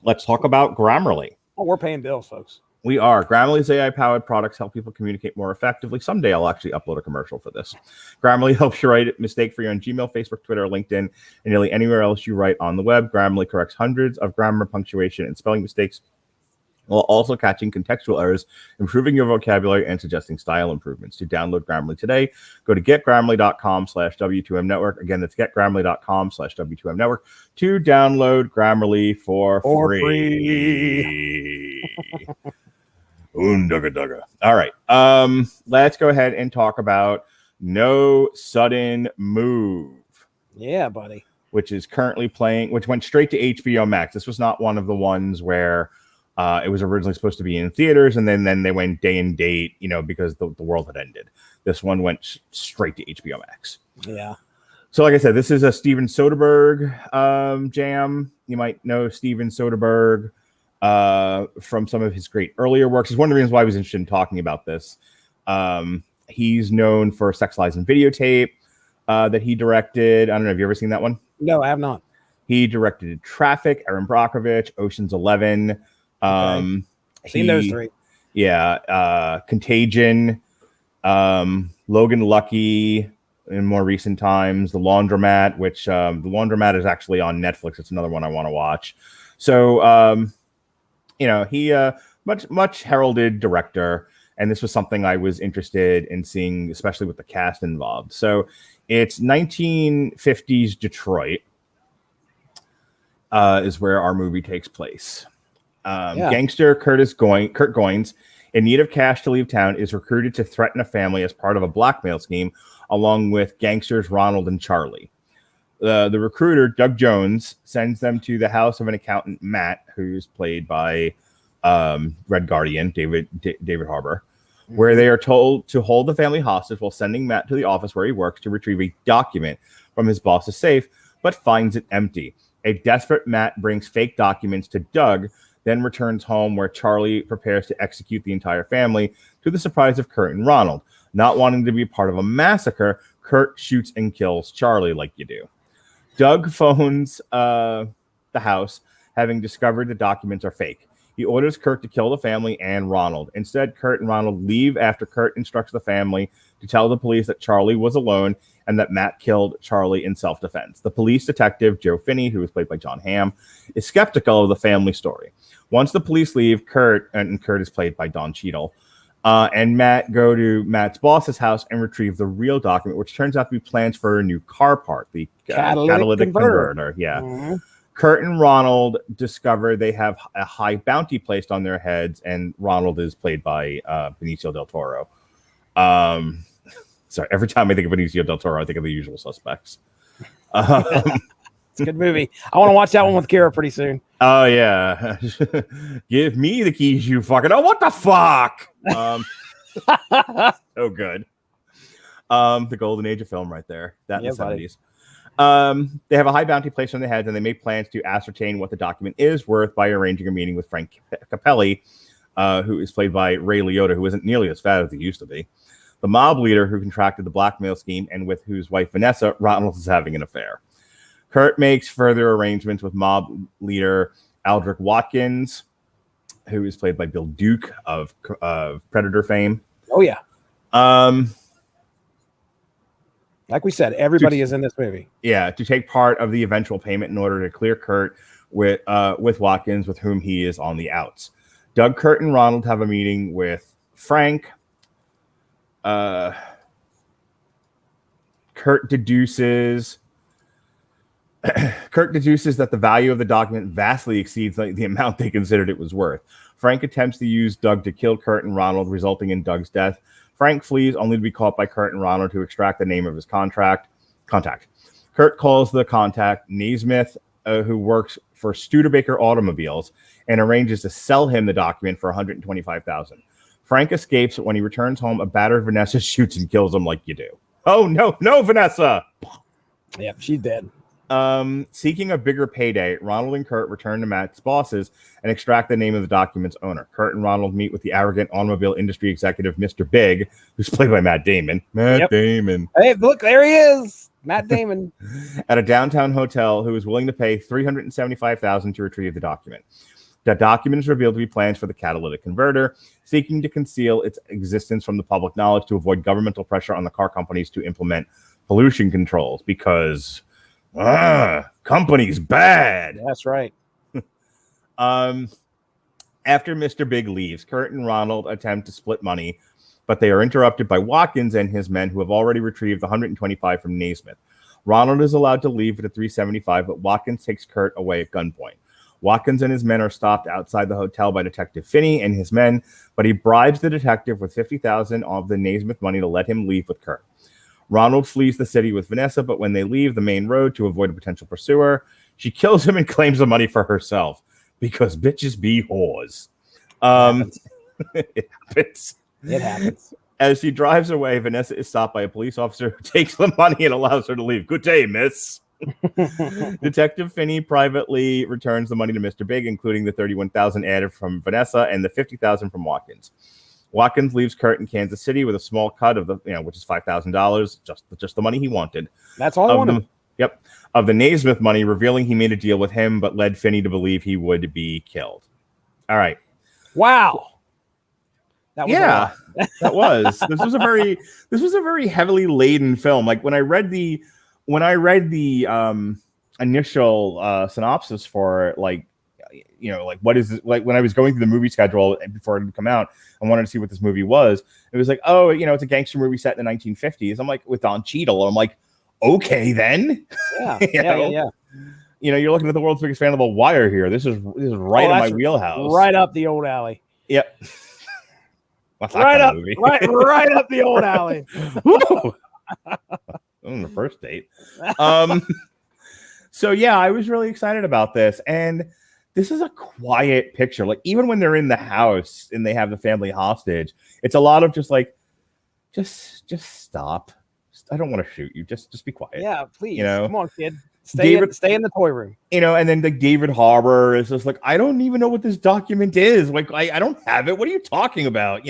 let's talk about Grammarly. Oh, we're paying bills, folks. We are. Grammarly's AI-powered products help people communicate more effectively. Someday I'll actually upload a commercial for this. Grammarly helps you write mistake-free on Gmail, Facebook, Twitter, LinkedIn, and nearly anywhere else you write on the web. Grammarly corrects hundreds of grammar, punctuation, and spelling mistakes while also catching contextual errors, improving your vocabulary, and suggesting style improvements. To download Grammarly today, go to getgrammarly.com/W2M Network. Again, that's getgrammarly.com/W2M Network to download Grammarly for free. Undugga. All right. Let's go ahead and talk about No Sudden Move. Yeah, buddy. Which is currently playing, which went straight to HBO Max. This was not one of the ones where it was originally supposed to be in theaters, and then they went day and date, you know, because the world had ended. This one went straight to HBO Max. Yeah. So, like I said, this is a Steven Soderbergh jam. You might know Steven Soderbergh from some of his great earlier works. It's one of the reasons why I was interested in talking about this. He's known for Sex, Lies, and Videotape that he directed. I don't know. Have you ever seen that one? No, I have not. He directed Traffic, Erin Brockovich, Ocean's 11. Seen those three. Yeah. Contagion, Logan Lucky in more recent times, The Laundromat, which The Laundromat is actually on Netflix. It's another one I want to watch. So, you know, he much heralded director, and this was something I was interested in seeing, especially with the cast involved. So it's 1950s Detroit is where our movie takes place. Gangster Kurt Goins, in need of cash to leave town, is recruited to threaten a family as part of a blackmail scheme, along with gangsters Ronald and Charlie. The recruiter, Doug Jones, sends them to the house of an accountant, Matt, who's played by Red Guardian, David Harbour, where they are told to hold the family hostage while sending Matt to the office where he works to retrieve a document from his boss's safe, but finds it empty. A desperate Matt brings fake documents to Doug, then returns home where Charlie prepares to execute the entire family, to the surprise of Kurt and Ronald. Not wanting to be part of a massacre, Kurt shoots and kills Charlie like you do. Doug phones the house, having discovered the documents are fake. He orders Kurt to kill the family and Ronald. Instead, Kurt and Ronald leave after Kurt instructs the family to tell the police that Charlie was alone and that Matt killed Charlie in self-defense. The police detective, Joe Finney, who is played by John Hamm, is skeptical of the family story. Once the police leave, Kurt is played by Don Cheadle, and Matt go to Matt's boss's house and retrieve the real document, which turns out to be plans for a new car part, the catalytic converter. Yeah. Mm-hmm. Kurt and Ronald discover they have a high bounty placed on their heads, and Ronald is played by Benicio del Toro. Sorry, every time I think of Benicio del Toro, I think of The Usual Suspects. It's a good movie. I want to watch that one with Kira pretty soon. Oh, yeah. Give me the keys, you fucking... Oh, what the fuck? So good. The golden age of film right there. That in the 70s. They have a high bounty placed on their heads, and they make plans to ascertain what the document is worth by arranging a meeting with Frank Capelli, who is played by Ray Liotta, who isn't nearly as fat as he used to be, the mob leader who contracted the blackmail scheme and with whose wife Vanessa Ronald is having an affair. Kurt makes further arrangements with mob leader Aldrich Watkins, who is played by Bill Duke of Predator fame. Oh, yeah. Like we said, everybody is in this movie. Yeah, to take part of the eventual payment in order to clear Kurt with Watkins, with whom he is on the outs. Doug, Kurt, and Ronald have a meeting with Frank. Kurt deduces that the value of the document vastly exceeds the amount they considered it was worth. Frank attempts to use Doug to kill Kurt and Ronald, resulting in Doug's death. Frank flees, only to be caught by Kurt and Ronald, who extract the name of his contact. Kurt calls the contact Naismith, who works for Studebaker Automobiles, and arranges to sell him the document for $125,000. Frank escapes, but when he returns home, a battered Vanessa shoots and kills him like you do. Oh, no, Vanessa! Yep, she's dead. Seeking a bigger payday, Ronald and Kurt return to Matt's bosses and extract the name of the document's owner. Kurt and Ronald meet with the arrogant automobile industry executive, Mr. Big, who's played by Matt Damon. Damon. Hey, look, there he is. Matt Damon. At a downtown hotel, who is willing to pay $375,000 to retrieve the document. The document is revealed to be plans for the catalytic converter, seeking to conceal its existence from the public knowledge to avoid governmental pressure on the car companies to implement pollution controls, because company's bad. That's right. After Mr. Big leaves, Kurt and Ronald attempt to split money, but they are interrupted by Watkins and his men, who have already retrieved the $125 from Naismith. Ronald is allowed to leave with the $375, but Watkins takes Kurt away at gunpoint. Watkins and his men are stopped outside the hotel by Detective Finney and his men, but he bribes the detective with $50,000 of the Naismith money to let him leave with Kurt. Ronald flees the city with Vanessa, but when they leave the main road to avoid a potential pursuer, she kills him and claims the money for herself, because bitches be whores. It happens. It happens. As she drives away, Vanessa is stopped by a police officer who takes the money and allows her to leave. Good day, miss. Detective Finney privately returns the money to Mr. Big, including the $31,000 added from Vanessa and the $50,000 from Watkins. Watkins leaves Kurt in Kansas City with a small cut of the, which is $5,000, just the money he wanted. That's all I wanted. Of the Naismith money, revealing he made a deal with him, but led Finney to believe he would be killed. All right. Wow. That was that was. This was a very heavily laden film. Like when I read the initial synopsis for it, like what is it, like when I was going through the movie schedule before it had come out, I wanted to see what this movie was. It was like, oh, it's a gangster movie set in the 1950s. I'm like, with Don Cheadle. I'm like, okay, then. Yeah. You're looking at the world's biggest fan of The Wire here. This is right in my wheelhouse. Right up the old alley. Yep. Right up the old alley. On the first date. So yeah, I was really excited about this, and this is a quiet picture. Like even when they're in the house and they have the family hostage, it's a lot of just stop. I don't want to shoot you. Just be quiet. Yeah, please. Come on, kid. Stay in the toy room. And then David Harbour is just like, I don't even know what this document is. Like, I don't have it. What are you talking about?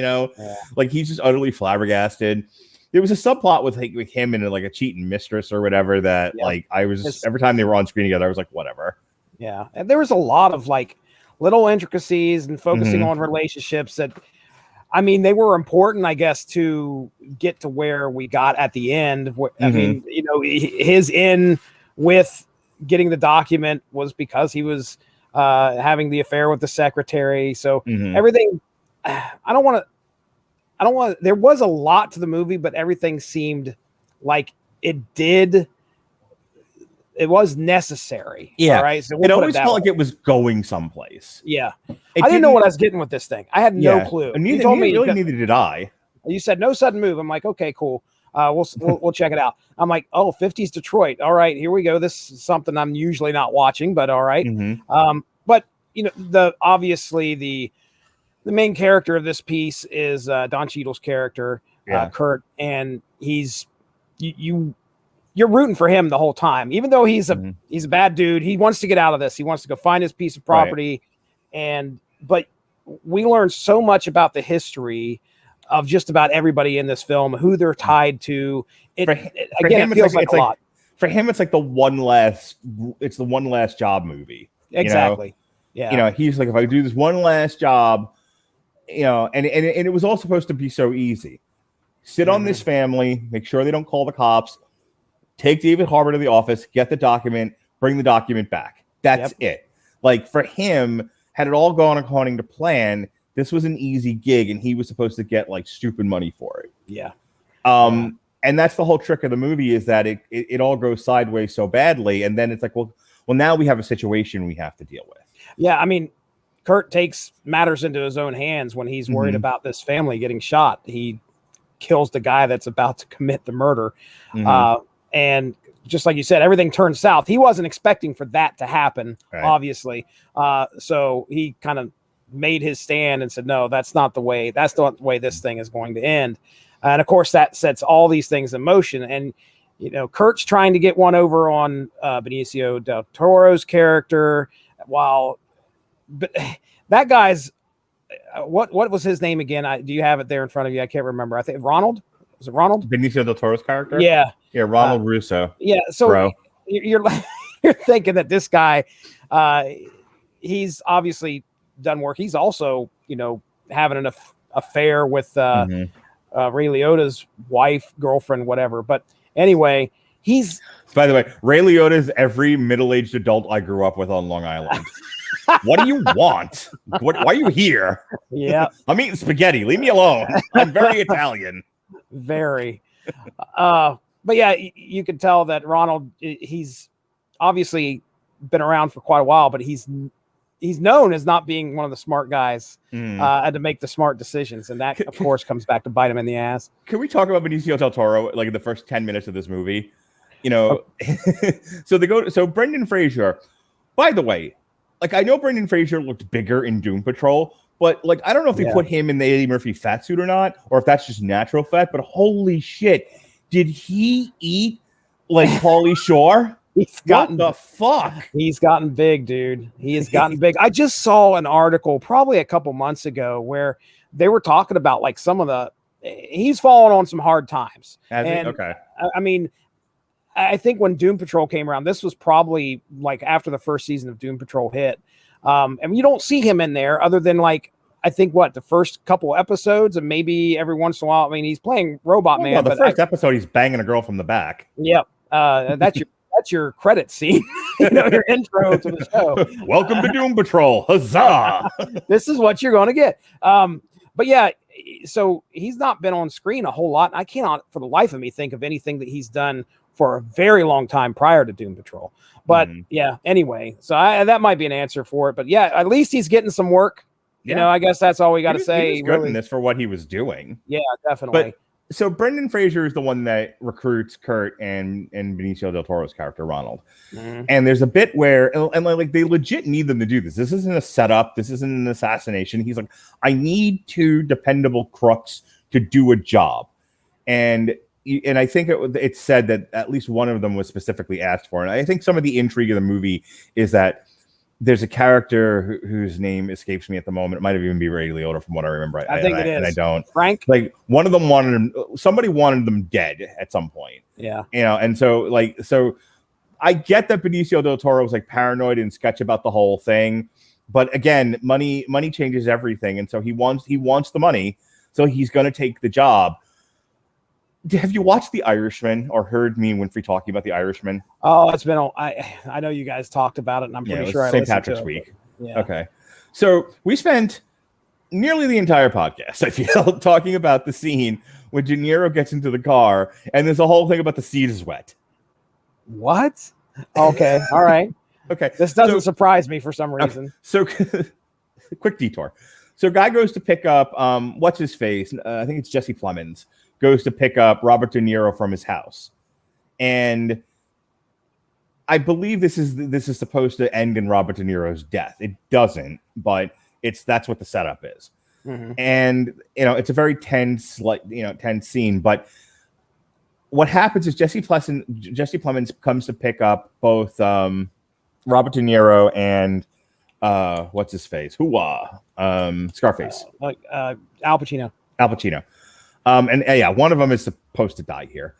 Like he's just utterly flabbergasted. There was a subplot with him and like a cheating mistress or whatever that I was every time they were on screen together, I was like, whatever. Yeah. And there was a lot of like little intricacies and focusing on relationships that, I mean, they were important, I guess, to get to where we got at the end. I mean, his in with getting the document was because he was having the affair with the secretary. So everything, there was a lot to the movie, but everything seemed like it did necessary. Yeah. All right. So It always felt like it was going someplace. Yeah. It I didn't know what I was getting with this thing. I had no clue. And You told me neither did I. you said no sudden move. I'm like, okay, cool. We'll check it out. I'm like, oh, 50s Detroit. All right, here we go. This is something I'm usually not watching, but all right. But obviously the main character of this piece is Don Cheadle's character, Kurt, and he's you're rooting for him the whole time, even though he's a bad dude. He wants to get out of this. He wants to go find his piece of property, but we learn so much about the history of just about everybody in this film, who they're tied to. It feels like a lot. For him, it's like the one last job movie. Exactly. Yeah. He's like, if I do this one last job, and it was all supposed to be so easy. Sit on this family, make sure they don't call the cops, take David Harbour to the office, get the document, bring the document back. That's it. Like, for him, had it all gone according to plan, this was an easy gig, and he was supposed to get like stupid money for it. Yeah. And that's the whole trick of the movie, is that it all goes sideways so badly, and then it's like, well, now we have a situation we have to deal with. Yeah, I mean, Kurt takes matters into his own hands when he's worried about this family getting shot. He kills the guy that's about to commit the murder. And just like you said, everything turns south. He wasn't expecting for that to happen, obviously. So he kind of made his stand and said, no, that's not the way this thing is going to end. And of course, that sets all these things in motion. And, Kurt's trying to get one over on Benicio del Toro's character, but that guy's, what was his name again? Do you have it there in front of you? I can't remember. I think Ronald. Was it Ronald? Benicio del Toro's character? Yeah. Yeah, Ronald Russo. Yeah, so you're thinking that this guy, he's obviously done work. He's also, having an affair with Ray Liotta's wife, girlfriend, whatever. But anyway, by the way, Ray Liotta's every middle-aged adult I grew up with on Long Island. What do you want? Why are you here? Yeah. I'm eating spaghetti. Leave me alone. I'm very Italian. Very. But yeah, you can tell that Ronald, he's obviously been around for quite a while, but he's known as not being one of the smart guys and to make the smart decisions. And that, of course, comes back to bite him in the ass. Can we talk about Benicio del Toro, like in the first 10 minutes of this movie? So Brendan Fraser, by the way, like, I know Brendan Fraser looked bigger in Doom Patrol, but like, I don't know if they put him in the Eddie Murphy fat suit or not, or if that's just natural fat, but holy shit. Did he eat like Pauly Shore? What the fuck? He's gotten big, dude. He has gotten big. I just saw an article probably a couple months ago where they were talking about like he's fallen on some hard times. Okay. I mean, I think when Doom Patrol came around, this was probably like after the first season of Doom Patrol hit. And you don't see him in there other than like, I think the first couple episodes, and maybe every once in a while. I mean, he's playing Robot Man. The first episode, he's banging a girl from the back. Yep. That's your credit scene. Your intro to the show. Welcome to Doom Patrol. Huzzah! This is what you're going to get. But yeah, so he's not been on screen a whole lot. I cannot, for the life of me, think of anything that he's done for a very long time prior to Doom Patrol. But yeah, anyway, so that might be an answer for it. But yeah, at least he's getting some work. I guess that's all we got to say. He was good in this for what he was doing. Yeah, definitely. But so Brendan Fraser is the one that recruits Kurt and Benicio del Toro's character Ronald. And there's a bit where and like they legit need them to do this. This isn't a setup. This isn't an assassination. He's like, I need two dependable crooks to do a job. And I think it's said that at least one of them was specifically asked for. And I think some of the intrigue of the movie is that there's a character whose name escapes me at the moment. It might have even be Ray Liotta from what I remember. I think it is. And I don't. Frank? Like, one of them somebody wanted them dead at some point. Yeah. And so I get that Benicio del Toro was like paranoid and sketch about the whole thing. But again, money changes everything. And so he wants the money. So he's going to take the job. Have you watched The Irishman or heard me and Winfrey talking about The Irishman? Oh, it's been. I know you guys talked about it, and I'm pretty sure I listened St. Patrick's to week. Yeah. Okay, so we spent nearly the entire podcast, I feel, talking about the scene when De Niro gets into the car, and there's a whole thing about the seat is wet. What? Okay, all right. Okay, This doesn't surprise me for some reason. So, quick detour. So, guy goes to pick up what's his face? I think it's Jesse Plemons goes to pick up Robert De Niro from his house, and I believe this is supposed to end in Robert De Niro's death. It doesn't, but that's what the setup is. Mm-hmm. And it's a very tense scene. But what happens is Jesse Plemons comes to pick up both Robert De Niro and what's his face? Scarface. Al Pacino. Al Pacino. And one of them is supposed to die here.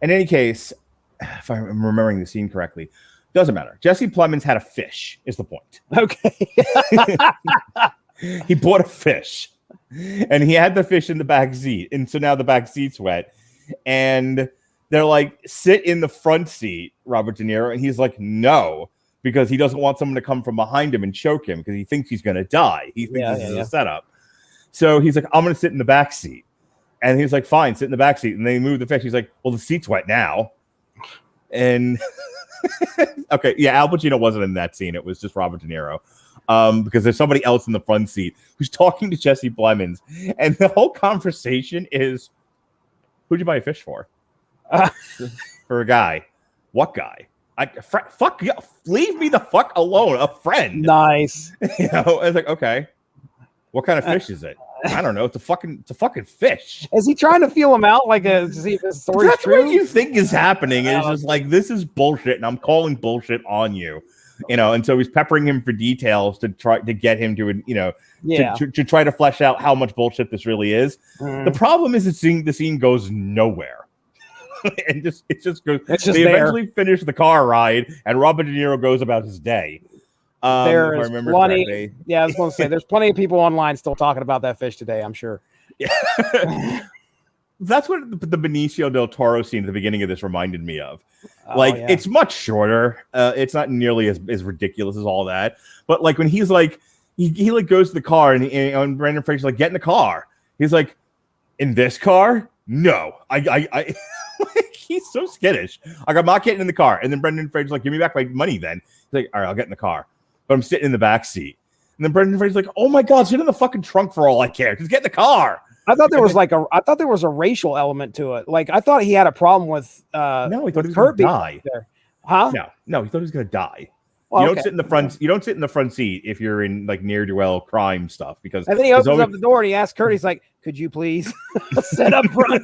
In any case, if I'm remembering the scene correctly, doesn't matter. Jesse Plemons had a fish, is the point. Okay. He bought a fish, and he had the fish in the back seat, and so now the back seat's wet, and they're like, sit in the front seat, Robert De Niro, and he's like, no, because he doesn't want someone to come from behind him and choke him because he thinks he's going to die. He thinks this is a setup. So he's like, I'm going to sit in the back seat. And he's like, fine, sit in the back seat. And they move the fish. He's like, well, the seat's wet now. And okay, Al Pacino wasn't in that scene. It was just Robert De Niro. Because there's somebody else in the front seat who's talking to Jesse Plemons. And the whole conversation is, who'd you buy a fish for? For a guy. What guy? Fuck you. Leave me the fuck alone. A friend. Nice. I was like, okay. What kind of fish is it? I don't know. It's a fucking fish. Is he trying to feel him out to see if his story's That's true? what you think is happening. It's just like, this is bullshit, and I'm calling bullshit on you. And so he's peppering him for details to try to get him to try to flesh out how much bullshit this really is. The problem is the scene goes nowhere. And it just goes. They eventually finish the car ride, and Robert De Niro goes about his day. There's plenty. Yeah, I was going to say there's plenty of people online still talking about that fish today. I'm sure. Yeah. That's what the Benicio del Toro scene at the beginning of this reminded me of. It's much shorter. It's not nearly as ridiculous as all that. But like when he's like, he like goes to the car and Brendan Fraser's like, get in the car. He's like, in this car? No, I he's so skittish. Like, I'm not getting in the car. And then Brendan Fraser's like, give me back my money then. He's like, all right, I'll get in the car. But I'm sitting in the back seat. And then Brendan Fraser's like, oh my God, sit in the fucking trunk for all I care. Just get in the car. I thought there was a racial element to it. Like, I thought he had a problem with no, he thought he was going to die. Huh? No, he thought he was going to die. Well, you don't sit in the front. You don't sit in the front seat if you're in like near to well crime stuff because. And then he opens up the door and he asks Kurt. He's like, "Could you please sit up front?"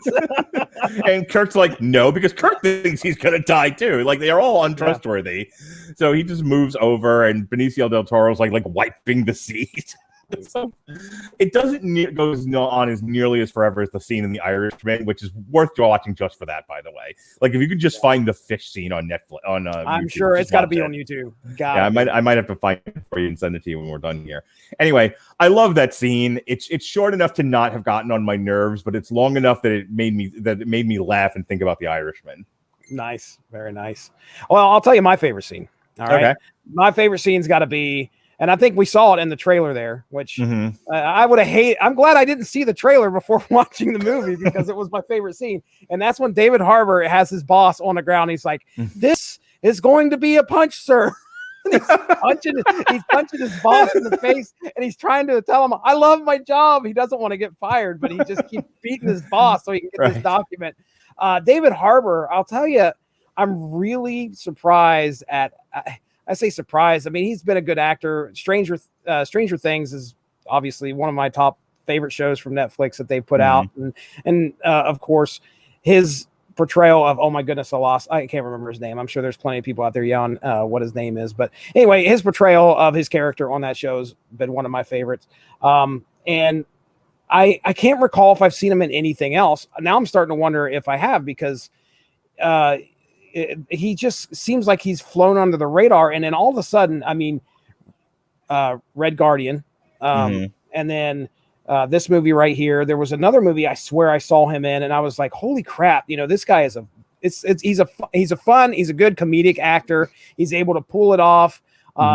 And Kurt's like, "No," because Kurt thinks he's gonna die too. Like they are all untrustworthy. Yeah. So he just moves over, and Benicio del Toro's like wiping the seat. So it doesn't goes on as nearly as forever as the scene in The Irishman, which is worth watching just for that, by the way. Like if you could just find the fish scene on Netflix, on I'm YouTube, sure it's got to be on YouTube. I might have to find it for you and send it to you when we're done here. Anyway, I love that scene. It's short enough to not have gotten on my nerves, but it's long enough that it made me laugh and think about The Irishman. Nice, very nice. Well, I'll tell you my favorite scene. All right, okay. My favorite scene's got to be. And I think we saw it in the trailer there, which I would have hated. I'm glad I didn't see the trailer before watching the movie because it was my favorite scene. And that's when David Harbour has his boss on the ground. He's like, "This is going to be a punch, sir." He's punching his boss in the face, and he's trying to tell him, "I love my job." He doesn't want to get fired, but he just keeps beating his boss so he can get this document. David Harbour, I'll tell you, I'm really surprised at. I say surprised. I mean, he's been a good actor. Stranger Things is obviously one of my top favorite shows from Netflix that they've put out. And of course, his portrayal of, oh my goodness, I can't remember his name. I'm sure there's plenty of people out there yelling what his name is. But anyway, his portrayal of his character on that show has been one of my favorites. And I can't recall if I've seen him in anything else. Now I'm starting to wonder if I have because he just seems like he's flown under the radar. And then all of a sudden, I mean, Red Guardian, and then this movie right here, there was another movie I swear I saw him in, and I was like, holy crap, this guy is he's a good comedic actor. He's able to pull it off.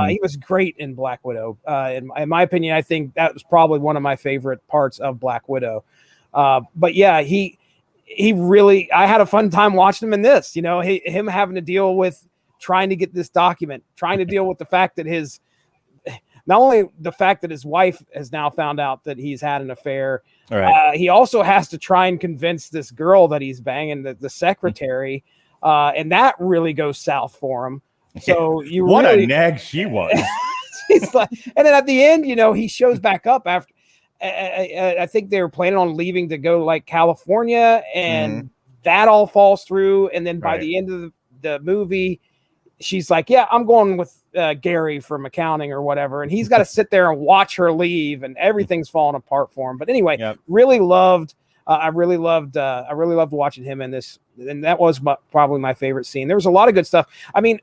He was great in Black Widow. In my opinion, I think that was probably one of my favorite parts of Black Widow. But yeah, he really, I had a fun time watching him in this, him having to deal with trying to get this document, trying to deal with the fact that not only the fact that his wife has now found out that he's had an affair, he also has to try and convince this girl that he's banging, the secretary, and that really goes south for him. So what a nag she was. He's like, and then at the end, he shows back up after. I think they were planning on leaving to go like California, and that all falls through. And then by the end of the movie, she's like, "Yeah, I'm going with Gary from accounting or whatever," and he's got to sit there and watch her leave, and everything's falling apart for him. But anyway, really loved. I really loved watching him in this, and that was probably my favorite scene. There was a lot of good stuff. I mean,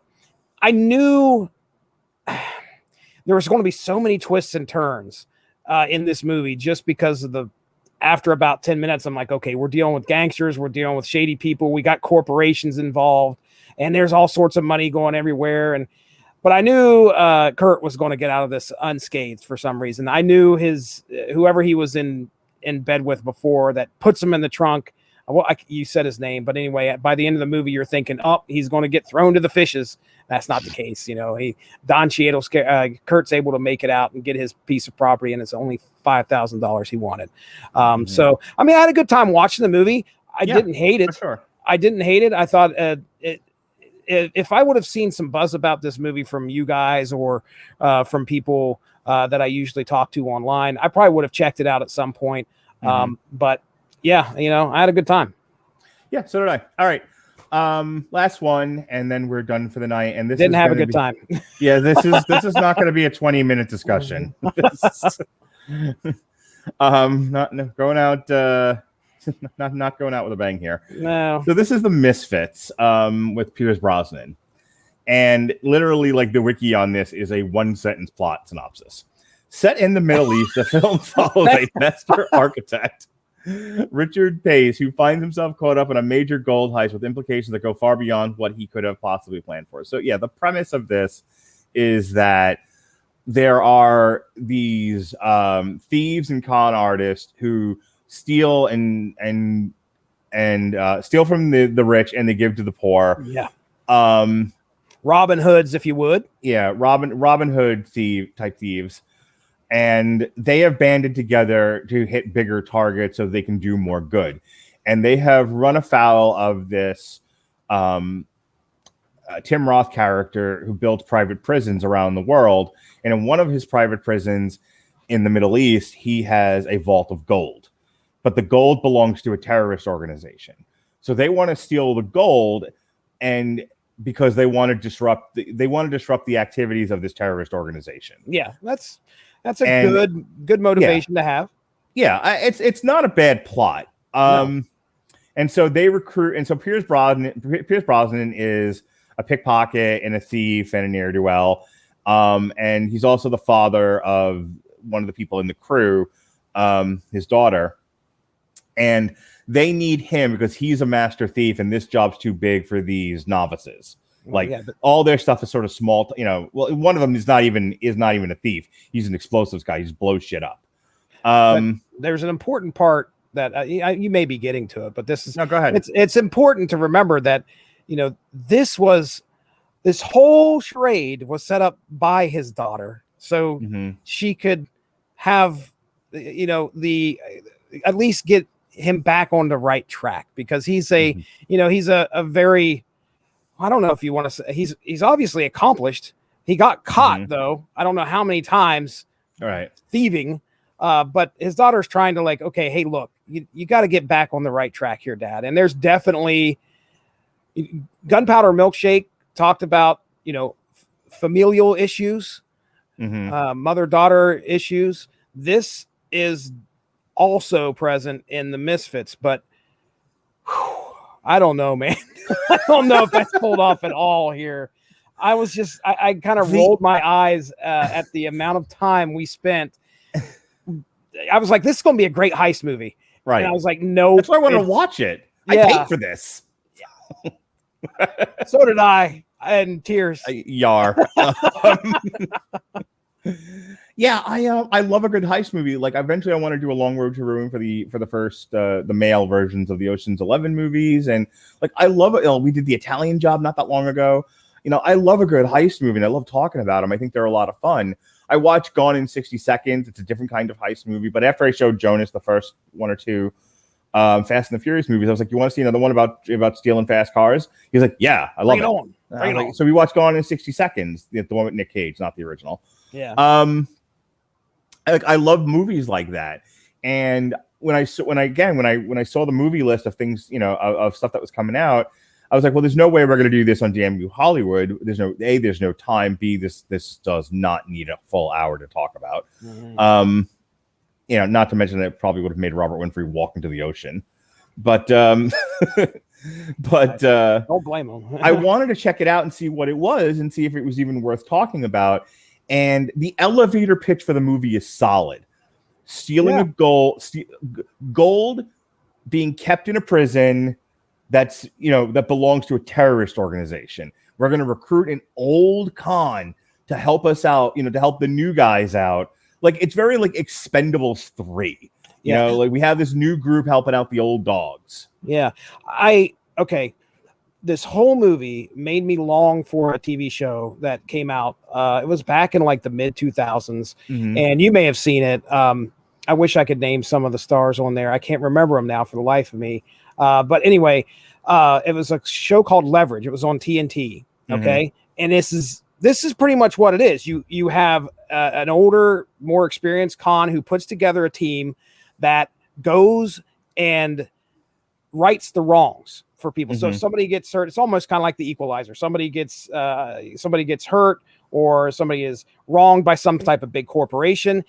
I knew there was going to be so many twists and turns in this movie just because of after about 10 minutes, I'm like, okay, we're dealing with gangsters, we're dealing with shady people, we got corporations involved, and there's all sorts of money going everywhere. But I knew Kurt was going to get out of this unscathed for some reason. I knew whoever he was in bed with before that puts him in the trunk. Well, you said his name, but anyway, by the end of the movie, you're thinking, oh, he's going to get thrown to the fishes. That's not the case. Don Cheadle, Kurt's able to make it out and get his piece of property, and it's only $5,000 he wanted. So, I mean, I had a good time watching the movie. I didn't hate it. Sure. I didn't hate it. I thought if I would have seen some buzz about this movie from you guys or from people that I usually talk to online, I probably would have checked it out at some point. But yeah, I had a good time. Yeah, so did I. All right. Last one, and then we're done for the night. And this didn't have a good time. Yeah, this is not going to be a 20-minute discussion. Not going out not going out with a bang here. No. So this is the Misfits with Pierce Brosnan. And literally, like, the wiki on this is a one-sentence plot synopsis. Set in the Middle East, the film follows a master architect, Richard Pace, who finds himself caught up in a major gold heist with implications that go far beyond what he could have possibly planned for. So, yeah, the premise of this is that there are these thieves and con artists who steal and steal from the rich, and they give to the poor. Yeah. Robin Hoods, if you would. Yeah, Robin Hood type thieves. And they have banded together to hit bigger targets so they can do more good. And they have run afoul of this Tim Roth character who built private prisons around the world. And in one of his private prisons in the Middle East, he has a vault of gold. But the gold belongs to a terrorist organization. So they want to steal the gold, and because they want to disrupt the activities of this terrorist organization. Yeah, that's a good motivation to have. Yeah, it's not a bad plot. No. And so they recruit, and so Pierce Brosnan is a pickpocket and a thief and a ne'er-do-well. And he's also the father of one of the people in the crew, his daughter. And they need him because he's a master thief, and this job's too big for these novices. All their stuff is sort of small. Well, one of them is not even a thief. He's an explosives guy. He just blows shit up. There's an important part that you may be getting to it, but this is no. Go ahead. It's important to remember that this whole charade was set up by his daughter, so she could have at least get him back on the right track, because he's he's a very, I don't know if you want to say, he's obviously accomplished. He got caught though. I don't know how many times thieving. But his daughter's trying to okay, hey, look, you got to get back on the right track here, Dad. And there's definitely Gunpowder Milkshake talked about, familial issues, mother-daughter issues. This is also present in the Misfits, but I don't know, man. I don't know if that's pulled off at all here. I was just, I kind of rolled my eyes at the amount of time we spent. I was like, this is going to be a great heist movie. Right. And I was like, no. That's why I want to watch it. Yeah. I paid for this. So did I. And tears. Yar. Yeah, I love a good heist movie. Like, eventually I want to do a Long Road to Ruin for the first the male versions of the Ocean's 11 movies, and I love it. We did The Italian Job not that long ago. I love a good heist movie, and I love talking about them. I think they're a lot of fun. I watched Gone in 60 Seconds. It's a different kind of heist movie. But after I showed Jonas the first one or two Fast and the Furious movies, I was like, you want to see another one about stealing fast cars? He's like, yeah, I love it. Bring it on. So we watched Gone in 60 Seconds, the one with Nick Cage, not the original. Yeah. I love movies like that. And when I saw the movie list of things, of stuff that was coming out, I was like, well, there's no way we're going to do this on DMU Hollywood. There's no time. B, this does not need a full hour to talk about. Mm-hmm. Not to mention that it probably would have made Robert Winfrey walk into the ocean. But don't blame him. I wanted to check it out and see what it was and see if it was even worth talking about. And the elevator pitch for the movie is solid. Stealing a gold being kept in a prison that's that belongs to a terrorist organization. We're going to recruit an old con to help us out, to help the new guys out. Like, it's very like Expendables 3. Like we have this new group helping out the old dogs. Yeah. This whole movie made me long for a TV show that came out. It was back in like the mid 2000s, and you may have seen it. I wish I could name some of the stars on there. I can't remember them now for the life of me. But anyway, it was a show called Leverage. It was on TNT. Okay. And this is pretty much what it is. You have an older, more experienced con who puts together a team that goes and rights the wrongs for people. So if somebody gets hurt, it's almost kind of like the Equalizer. Somebody gets hurt, or somebody is wronged by some type of big corporation.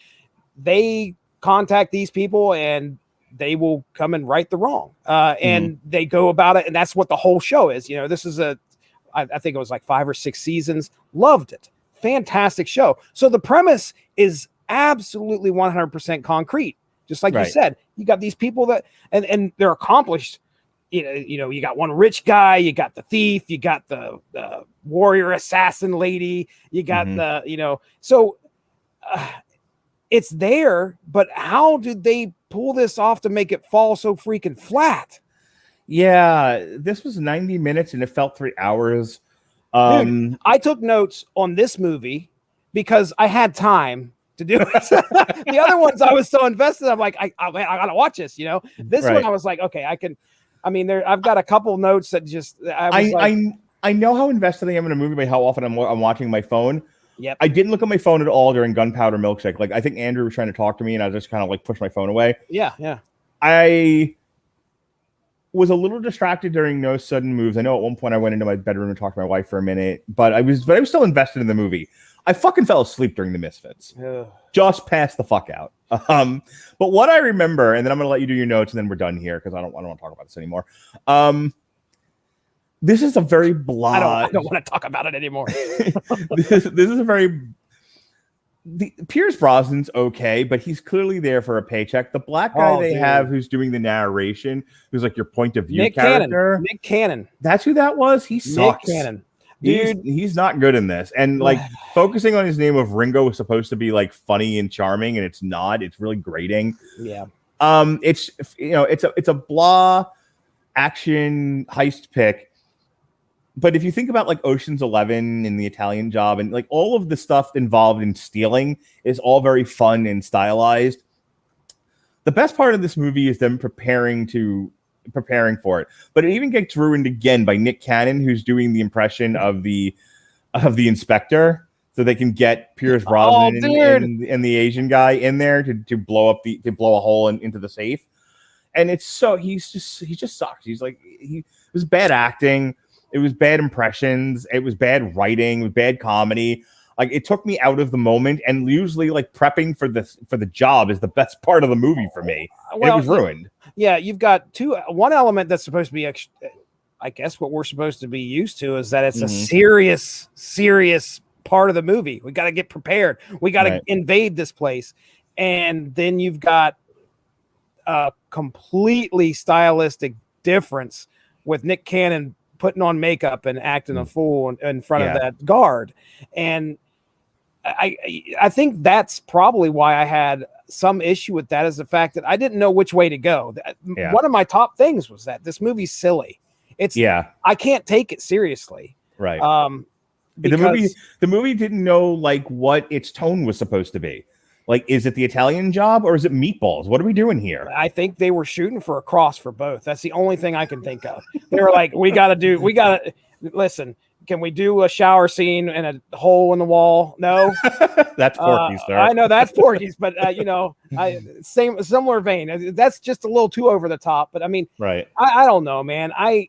They contact these people and they will come and right the wrong. And they go about it. And that's what the whole show is. This is I think it was like 5 or 6 seasons. Loved it. Fantastic show. So the premise is absolutely 100% concrete. Just like you said, you got these people that, and they're accomplished. You got one rich guy, you got the thief, you got the warrior assassin lady, you got it's there, but how did they pull this off to make it fall so freaking flat? Yeah, this was 90 minutes and it felt 3 hours. Dude, I took notes on this movie because I had time to do it. The other ones I was so invested. I'm like, I gotta watch this. This one I was like, okay, I can. I mean, I've got a couple notes that just. I know how invested I am in a movie by how often I'm watching my phone. Yep. I didn't look at my phone at all during Gunpowder Milkshake. Like, I think Andrew was trying to talk to me, and I just kind of like pushed my phone away. Yeah. I was a little distracted during No Sudden Moves. I know at one point I went into my bedroom and talked to my wife for a minute, but I was still invested in the movie. I fucking fell asleep during the Misfits. Just passed the fuck out. But what I remember, and then I'm going to let you do your notes, and then we're done here because I don't want to talk about this anymore. This is a very blah. I don't want to talk about it anymore. This is a very. Pierce Brosnan's okay, but he's clearly there for a paycheck. The black guy have who's doing the narration, who's like your point of view character. Nick Cannon. That's who that was. He sucks. Nick Cannon. Dude, he's not good in this. And like focusing on his name of Ringo was supposed to be like funny and charming, and it's not. It's really grating. Yeah. It's it's a blah action heist pick. But if you think about like Ocean's 11 and The Italian Job and like all of the stuff involved in stealing is all very fun and stylized. The best part of this movie is them preparing for it. But it even gets ruined again by Nick Cannon, who's doing the impression of the inspector, so they can get Pierce Brosnan and the Asian guy in there to blow a hole into the safe. And it's so he just sucks. He's like it was bad acting. It was bad impressions. It was bad writing. It was bad comedy. Like, it took me out of the moment. And usually, like, prepping for the job is the best part of the movie for me. Well, it was ruined. Yeah, you've got one element that's supposed to be, I guess, what we're supposed to be used to is that it's a serious part of the movie. We got to get prepared. We got to invade this place, and then you've got a completely stylistic difference with Nick Cannon putting on makeup and acting a fool in front of that guard. And I think that's probably why I had some issue with that, is the fact that I didn't know which way to go. One of my top things was that this movie's silly. I can't take it seriously. Right. The movie didn't know like what its tone was supposed to be. Like, is it the Italian Job or is it Meatballs? What are we doing here? I think they were shooting for a cross for both. That's the only thing I can think of. They were like, listen, can we do a shower scene and a hole in the wall? No. That's Porky's, sir. I know that's Porky's, but similar vein. That's just a little too over the top. But I mean, right. I don't know, man. I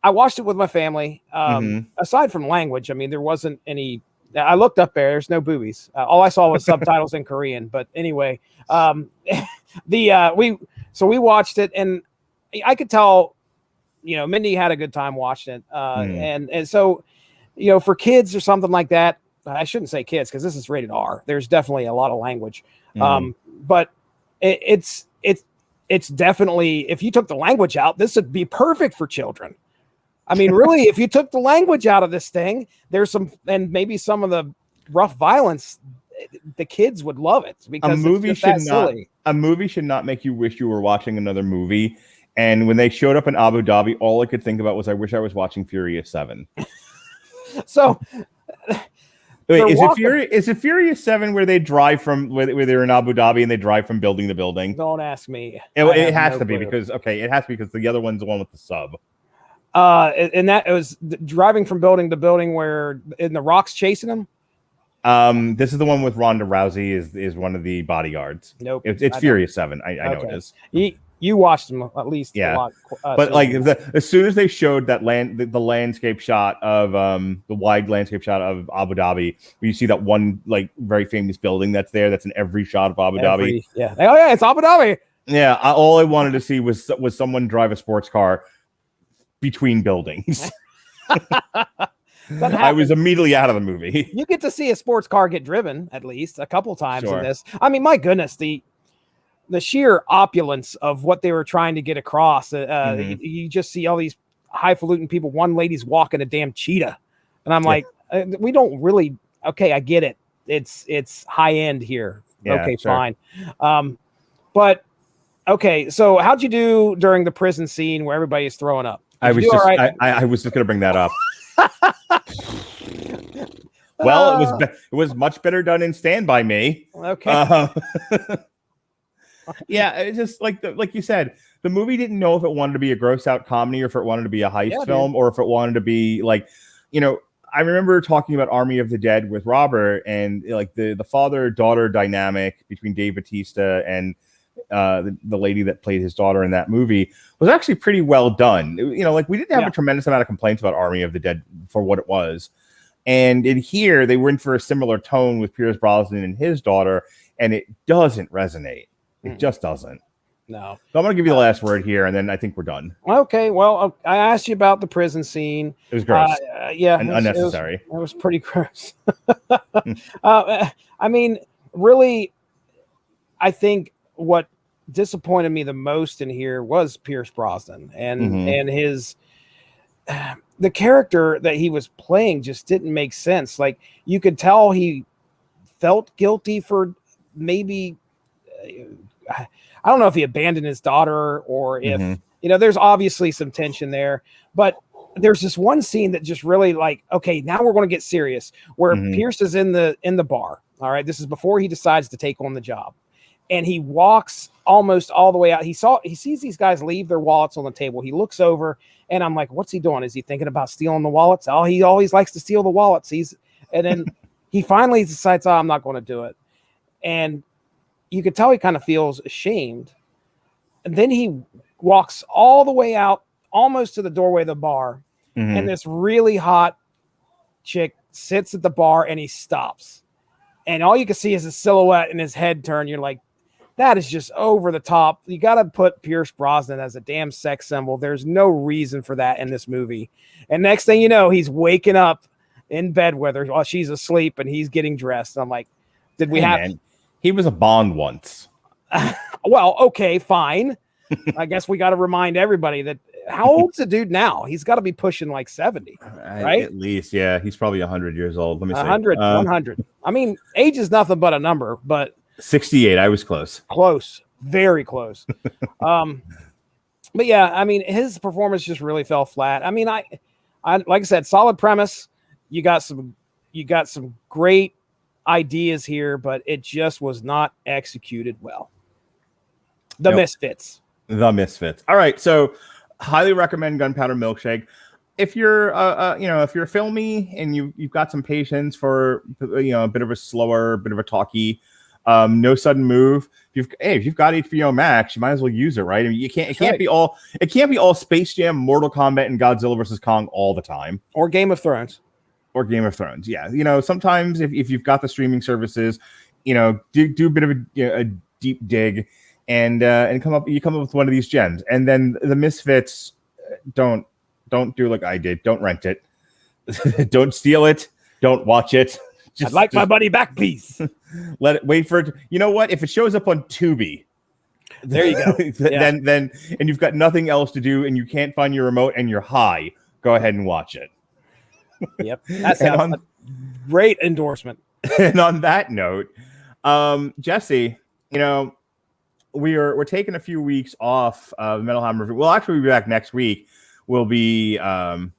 watched it with my family. Aside from language, I mean, there wasn't any. I looked up there. There's no boobies. All I saw was subtitles in Korean. But anyway, we watched it, and I could tell, Mindy had a good time watching it. And so, for kids or something like that, I shouldn't say kids because this is rated R. There's definitely a lot of language. But it's definitely, if you took the language out, this would be perfect for children. I mean, really, if you took the language out of this thing, there's and maybe some of the rough violence, the kids would love it because a movie should not make you wish you were watching another movie. And when they showed up in Abu Dhabi, all I could think about was, I wish I was watching Furious 7. So, wait, is it Furious 7 where they drive from where they're in Abu Dhabi and they drive from building to building? Don't ask me. It has to be because the other one's the one with the sub. And that it was driving from building to building where in the Rock's chasing them. This is the one with Ronda Rousey is one of the bodyguards. Nope, it's Furious 7. I know it is. You watched them at least. Yeah, a lot, but like as soon as they showed that the landscape shot of the wide landscape shot of Abu Dhabi, where you see that one like very famous building that's in every shot of Abu Dhabi. Yeah. Oh yeah, it's Abu Dhabi. Yeah. All I wanted to see was someone drive a sports car between buildings. I was immediately out of the movie. You get to see a sports car get driven at least a couple times in this. I mean, my goodness, the sheer opulence of what they were trying to get across. You just see all these highfalutin people. One lady's walking a damn cheetah, and I'm like, we don't really. Okay, I get it. It's high end here. Yeah, okay, sure. fine. But okay, so how'd you do during the prison scene where everybody is throwing up? I was just going to bring that up. Well, it was much better done in Stand By Me. Okay. Yeah, it's just like you said, the movie didn't know if it wanted to be a gross out comedy or if it wanted to be a heist film or if it wanted to be like, I remember talking about Army of the Dead with Robert and like the father-daughter dynamic between Dave Bautista and the lady that played his daughter in that movie was actually pretty well done. Like we didn't have a tremendous amount of complaints about Army of the Dead for what it was. And in here, they went for a similar tone with Pierce Brosnan and his daughter, and it doesn't resonate. It just doesn't. No. So I'm going to give you the last word here, and then I think we're done. Okay. Well, I asked you about the prison scene. It was gross. And unnecessary. It was pretty gross. I mean, really, I think what disappointed me the most in here was Pierce Brosnan and his the character that he was playing just didn't make sense. Like you could tell he felt guilty for maybe I don't know if he abandoned his daughter or if there's obviously some tension there, but there's this one scene that just really like, okay, now we're going to get serious where Pierce is in the bar. All right. This is before he decides to take on the job. And he walks almost all the way out. He sees these guys leave their wallets on the table. He looks over and I'm like, what's he doing? Is he thinking about stealing the wallets? Oh, he always likes to steal the wallets. And then he finally decides, I'm not going to do it. And you could tell he kind of feels ashamed. And then he walks all the way out, almost to the doorway of the bar. And this really hot chick sits at the bar and he stops. And all you can see is his silhouette and his head turn. You're like, that is just over the top. You got to put Pierce Brosnan as a damn sex symbol. There's no reason for that in this movie. And next thing you know, he's waking up in bed with her while she's asleep and he's getting dressed. And I'm like, man, he was a Bond once. Well, okay, fine. I guess we got to remind everybody that how old's the dude now? He's got to be pushing like 70, right? At least, yeah. He's probably 100 years old. Let me see. 100. I mean, age is nothing but a number, but 68. I was close. Close. Very close. But yeah, I mean, his performance just really fell flat. I mean, I like I said, solid premise. you got some great ideas here, but it just was not executed well. The Misfits. The Misfits. All right, so highly recommend Gunpowder Milkshake. If you're if you're filmy and you've got some patience for a bit of a slower, bit of a talky, no sudden move. If you've got HBO Max, you might as well use it, right? I mean, it can't be all Space Jam, Mortal Kombat, and Godzilla vs. Kong all the time. Or Game of Thrones. Yeah. Sometimes if you've got the streaming services, do a bit of a deep dig and come up with one of these gems. And then the Misfits, don't do like I did. Don't rent it. Don't steal it. Don't watch it. I'd like my money back, please. Let it wait for it. You know what? If it shows up on Tubi, there you go. then and you've got nothing else to do and you can't find your remote and you're high, go ahead and watch it. Yep. That's a great endorsement. And on that note, Jesse, we're taking a few weeks off of Metal Hammer review. We'll actually be back next week. We'll be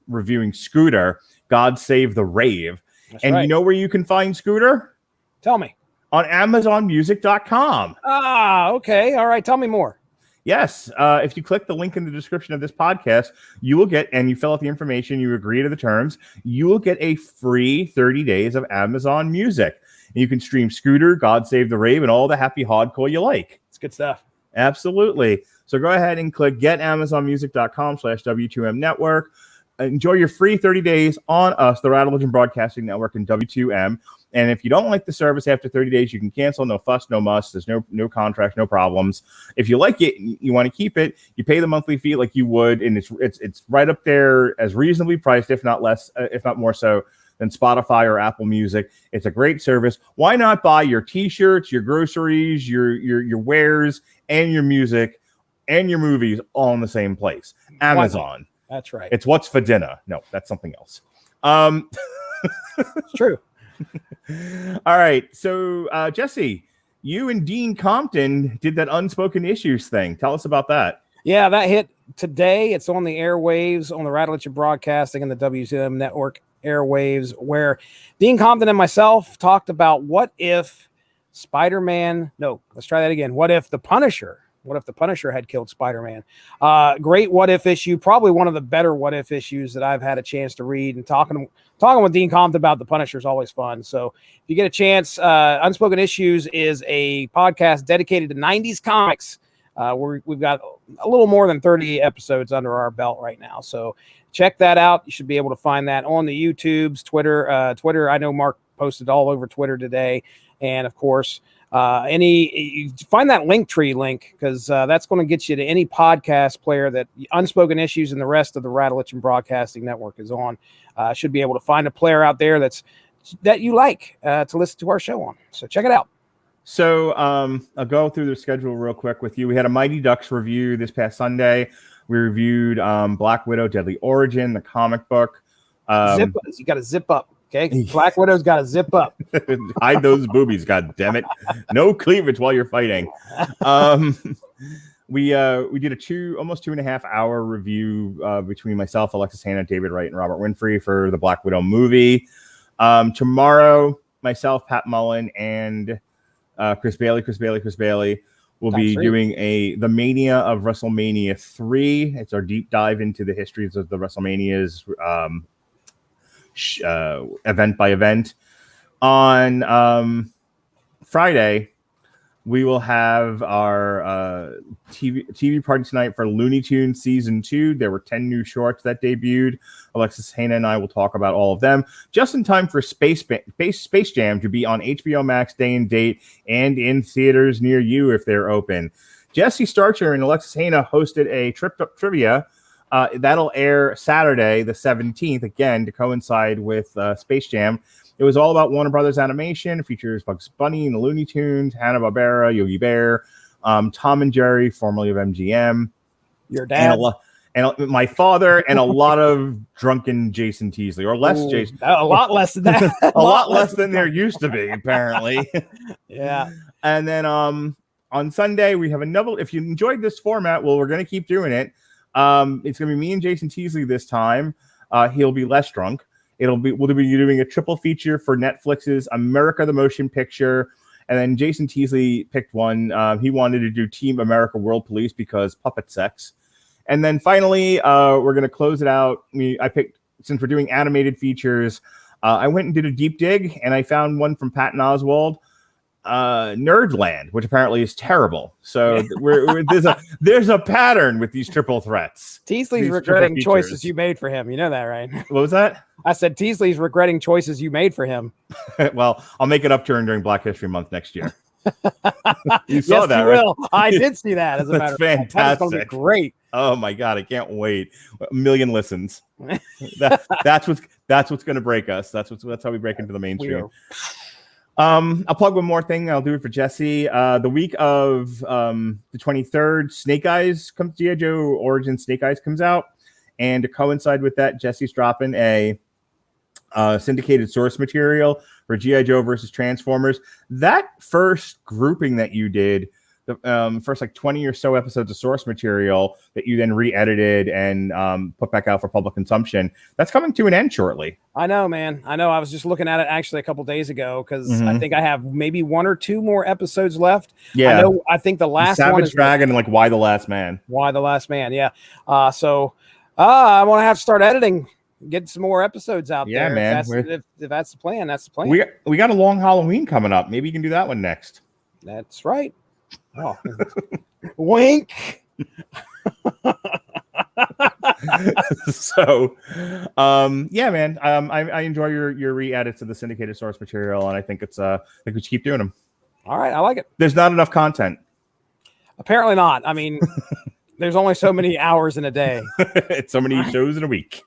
reviewing Scooter, God Save the Rave. That's right. You know where you can find Scooter? Tell me. On AmazonMusic.com. Ah, okay. All right. Tell me more. Yes. If you click the link in the description of this podcast, you will get, and you fill out the information, you agree to the terms, you will get a free 30 days of Amazon Music. And you can stream Scooter, God Save the Rave, and all the happy hardcore you like. It's good stuff. Absolutely. So go ahead and click getamazonmusic.com/W2M Network. Enjoy your free 30 days on us, the Radulich Broadcasting Network, and W2M. And if you don't like the service after 30 days, you can cancel. No fuss, no muss. There's no contract, no problems. If you like it, you want to keep it, you pay the monthly fee like you would, and it's right up there as reasonably priced, if not less, if not more so than Spotify or Apple Music. It's a great service. Why not buy your T-shirts, your groceries, your wares, and your music and your movies all in the same place? Amazon. That's right. It's what's for dinner. No, that's something else. It's true. All right. So, Jesse, you and Dean Compton did that Unspoken Issues thing. Tell us about that. Yeah, that hit today. It's on the airwaves, on the Radulich Broadcasting and the WCM Network airwaves, where Dean Compton and myself talked about what if Spider-Man. No, let's try that again. What if the Punisher had killed Spider-Man? Great what if issue, probably one of the better what if issues that I've had a chance to read. And talking with Dean Compton about the Punisher is always fun. So if you get a chance, Unspoken Issues is a podcast dedicated to 90s comics. We've got a little more than 30 episodes under our belt right now. So check that out. You should be able to find that on the YouTubes, Twitter. I know Mark posted all over Twitter today. And of course, you find that Linktree link, because that's going to get you to any podcast player that Unspoken Issues and the rest of the Radulich and Broadcasting Network is on. Should be able to find a player out there that you like to listen to our show on. So check it out. So I'll go through the schedule real quick with you. We had a Mighty Ducks review this past Sunday. We reviewed Black Widow, Deadly Origin, the comic book. You got to zip up. Okay, Black Widow's got to zip up. Hide those boobies, god damn it! No cleavage while you're fighting. We did a almost 2.5 hour review between myself, Alexis Hannah, David Wright, and Robert Winfrey for the Black Widow movie. Tomorrow, myself, Pat Mullen, and Chris Bailey will be doing the Mania of WrestleMania 3. It's our deep dive into the histories of the WrestleManias. Event by event. On Friday, we will have our TV party tonight for Looney Tunes Season 2. There were 10 new shorts that debuted. Alexis Hannah and I will talk about all of them just in time for Space Jam to be on HBO Max day and date and in theaters near you if they're open. Jesse Starcher and Alexis Hannah hosted a trivia. That'll air Saturday, the 17th, again, to coincide with Space Jam. It was all about Warner Brothers Animation. It features Bugs Bunny and the Looney Tunes, Hanna-Barbera, Yogi Bear, Tom and Jerry, formerly of MGM. Your dad. And my father, and a lot of drunken Jason Teasley, or less. Ooh, Jason. A lot less than that. a lot less than there used to be, apparently. Yeah. And then on Sunday, we have another. If you enjoyed this format, well, we're going to keep doing it. It's going to be me and Jason Teasley this time. He'll be less drunk. We'll be doing a triple feature for Netflix's America the Motion Picture. And then Jason Teasley picked one. He wanted to do Team America World Police because puppet sex. And then finally, we're going to close it out. I picked, since we're doing animated features, I went and did a deep dig, and I found one from Patton Oswalt, Nerdland, which apparently is terrible. So there's a pattern with these triple threats. Teasley's regretting choices you made for him. You know that, right? What was that? I said Teasley's regretting choices you made for him. Well, I'll make it up to him during Black History Month next year. You saw yes, that, you right? will. I did see that. As a matter of fact, that's going to be great. Oh my god, I can't wait! 1 million listens. That's what's going to break us. That's how we break into the mainstream. I'll plug one more thing. I'll do it for Jesse. The week of the 23rd, Snake Eyes comes. G.I. Joe Origin Snake Eyes comes out, and to coincide with that, Jesse's dropping a syndicated source material for G.I. Joe versus Transformers. That first grouping that you did, the first like 20 or so episodes of source material that you then re-edited and put back out for public consumption, that's coming to an end shortly. I know, man. I know. I was just looking at it actually a couple days ago because I think I have maybe 1 or 2 more episodes left. Yeah. I think the last Savage one is Dragon and like Why the Last Man. Why the Last Man. Yeah. So I want to have to start editing. Get some more episodes out there. Man. If that's the plan, that's the plan. We got a long Halloween coming up. Maybe you can do that one next. That's right. Oh, wink. So, yeah, man. I enjoy your re-edits of the syndicated source material, and I think we should keep doing them. All right, I like it. There's not enough content. Apparently not. I mean, there's only so many hours in a day. It's so many shows in a week.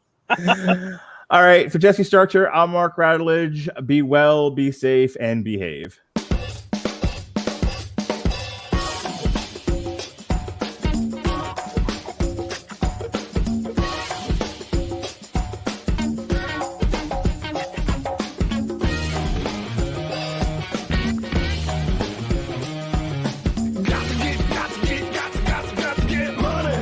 All right, for Jesse Starcher, I'm Mark Radulich. Be well, be safe, and behave.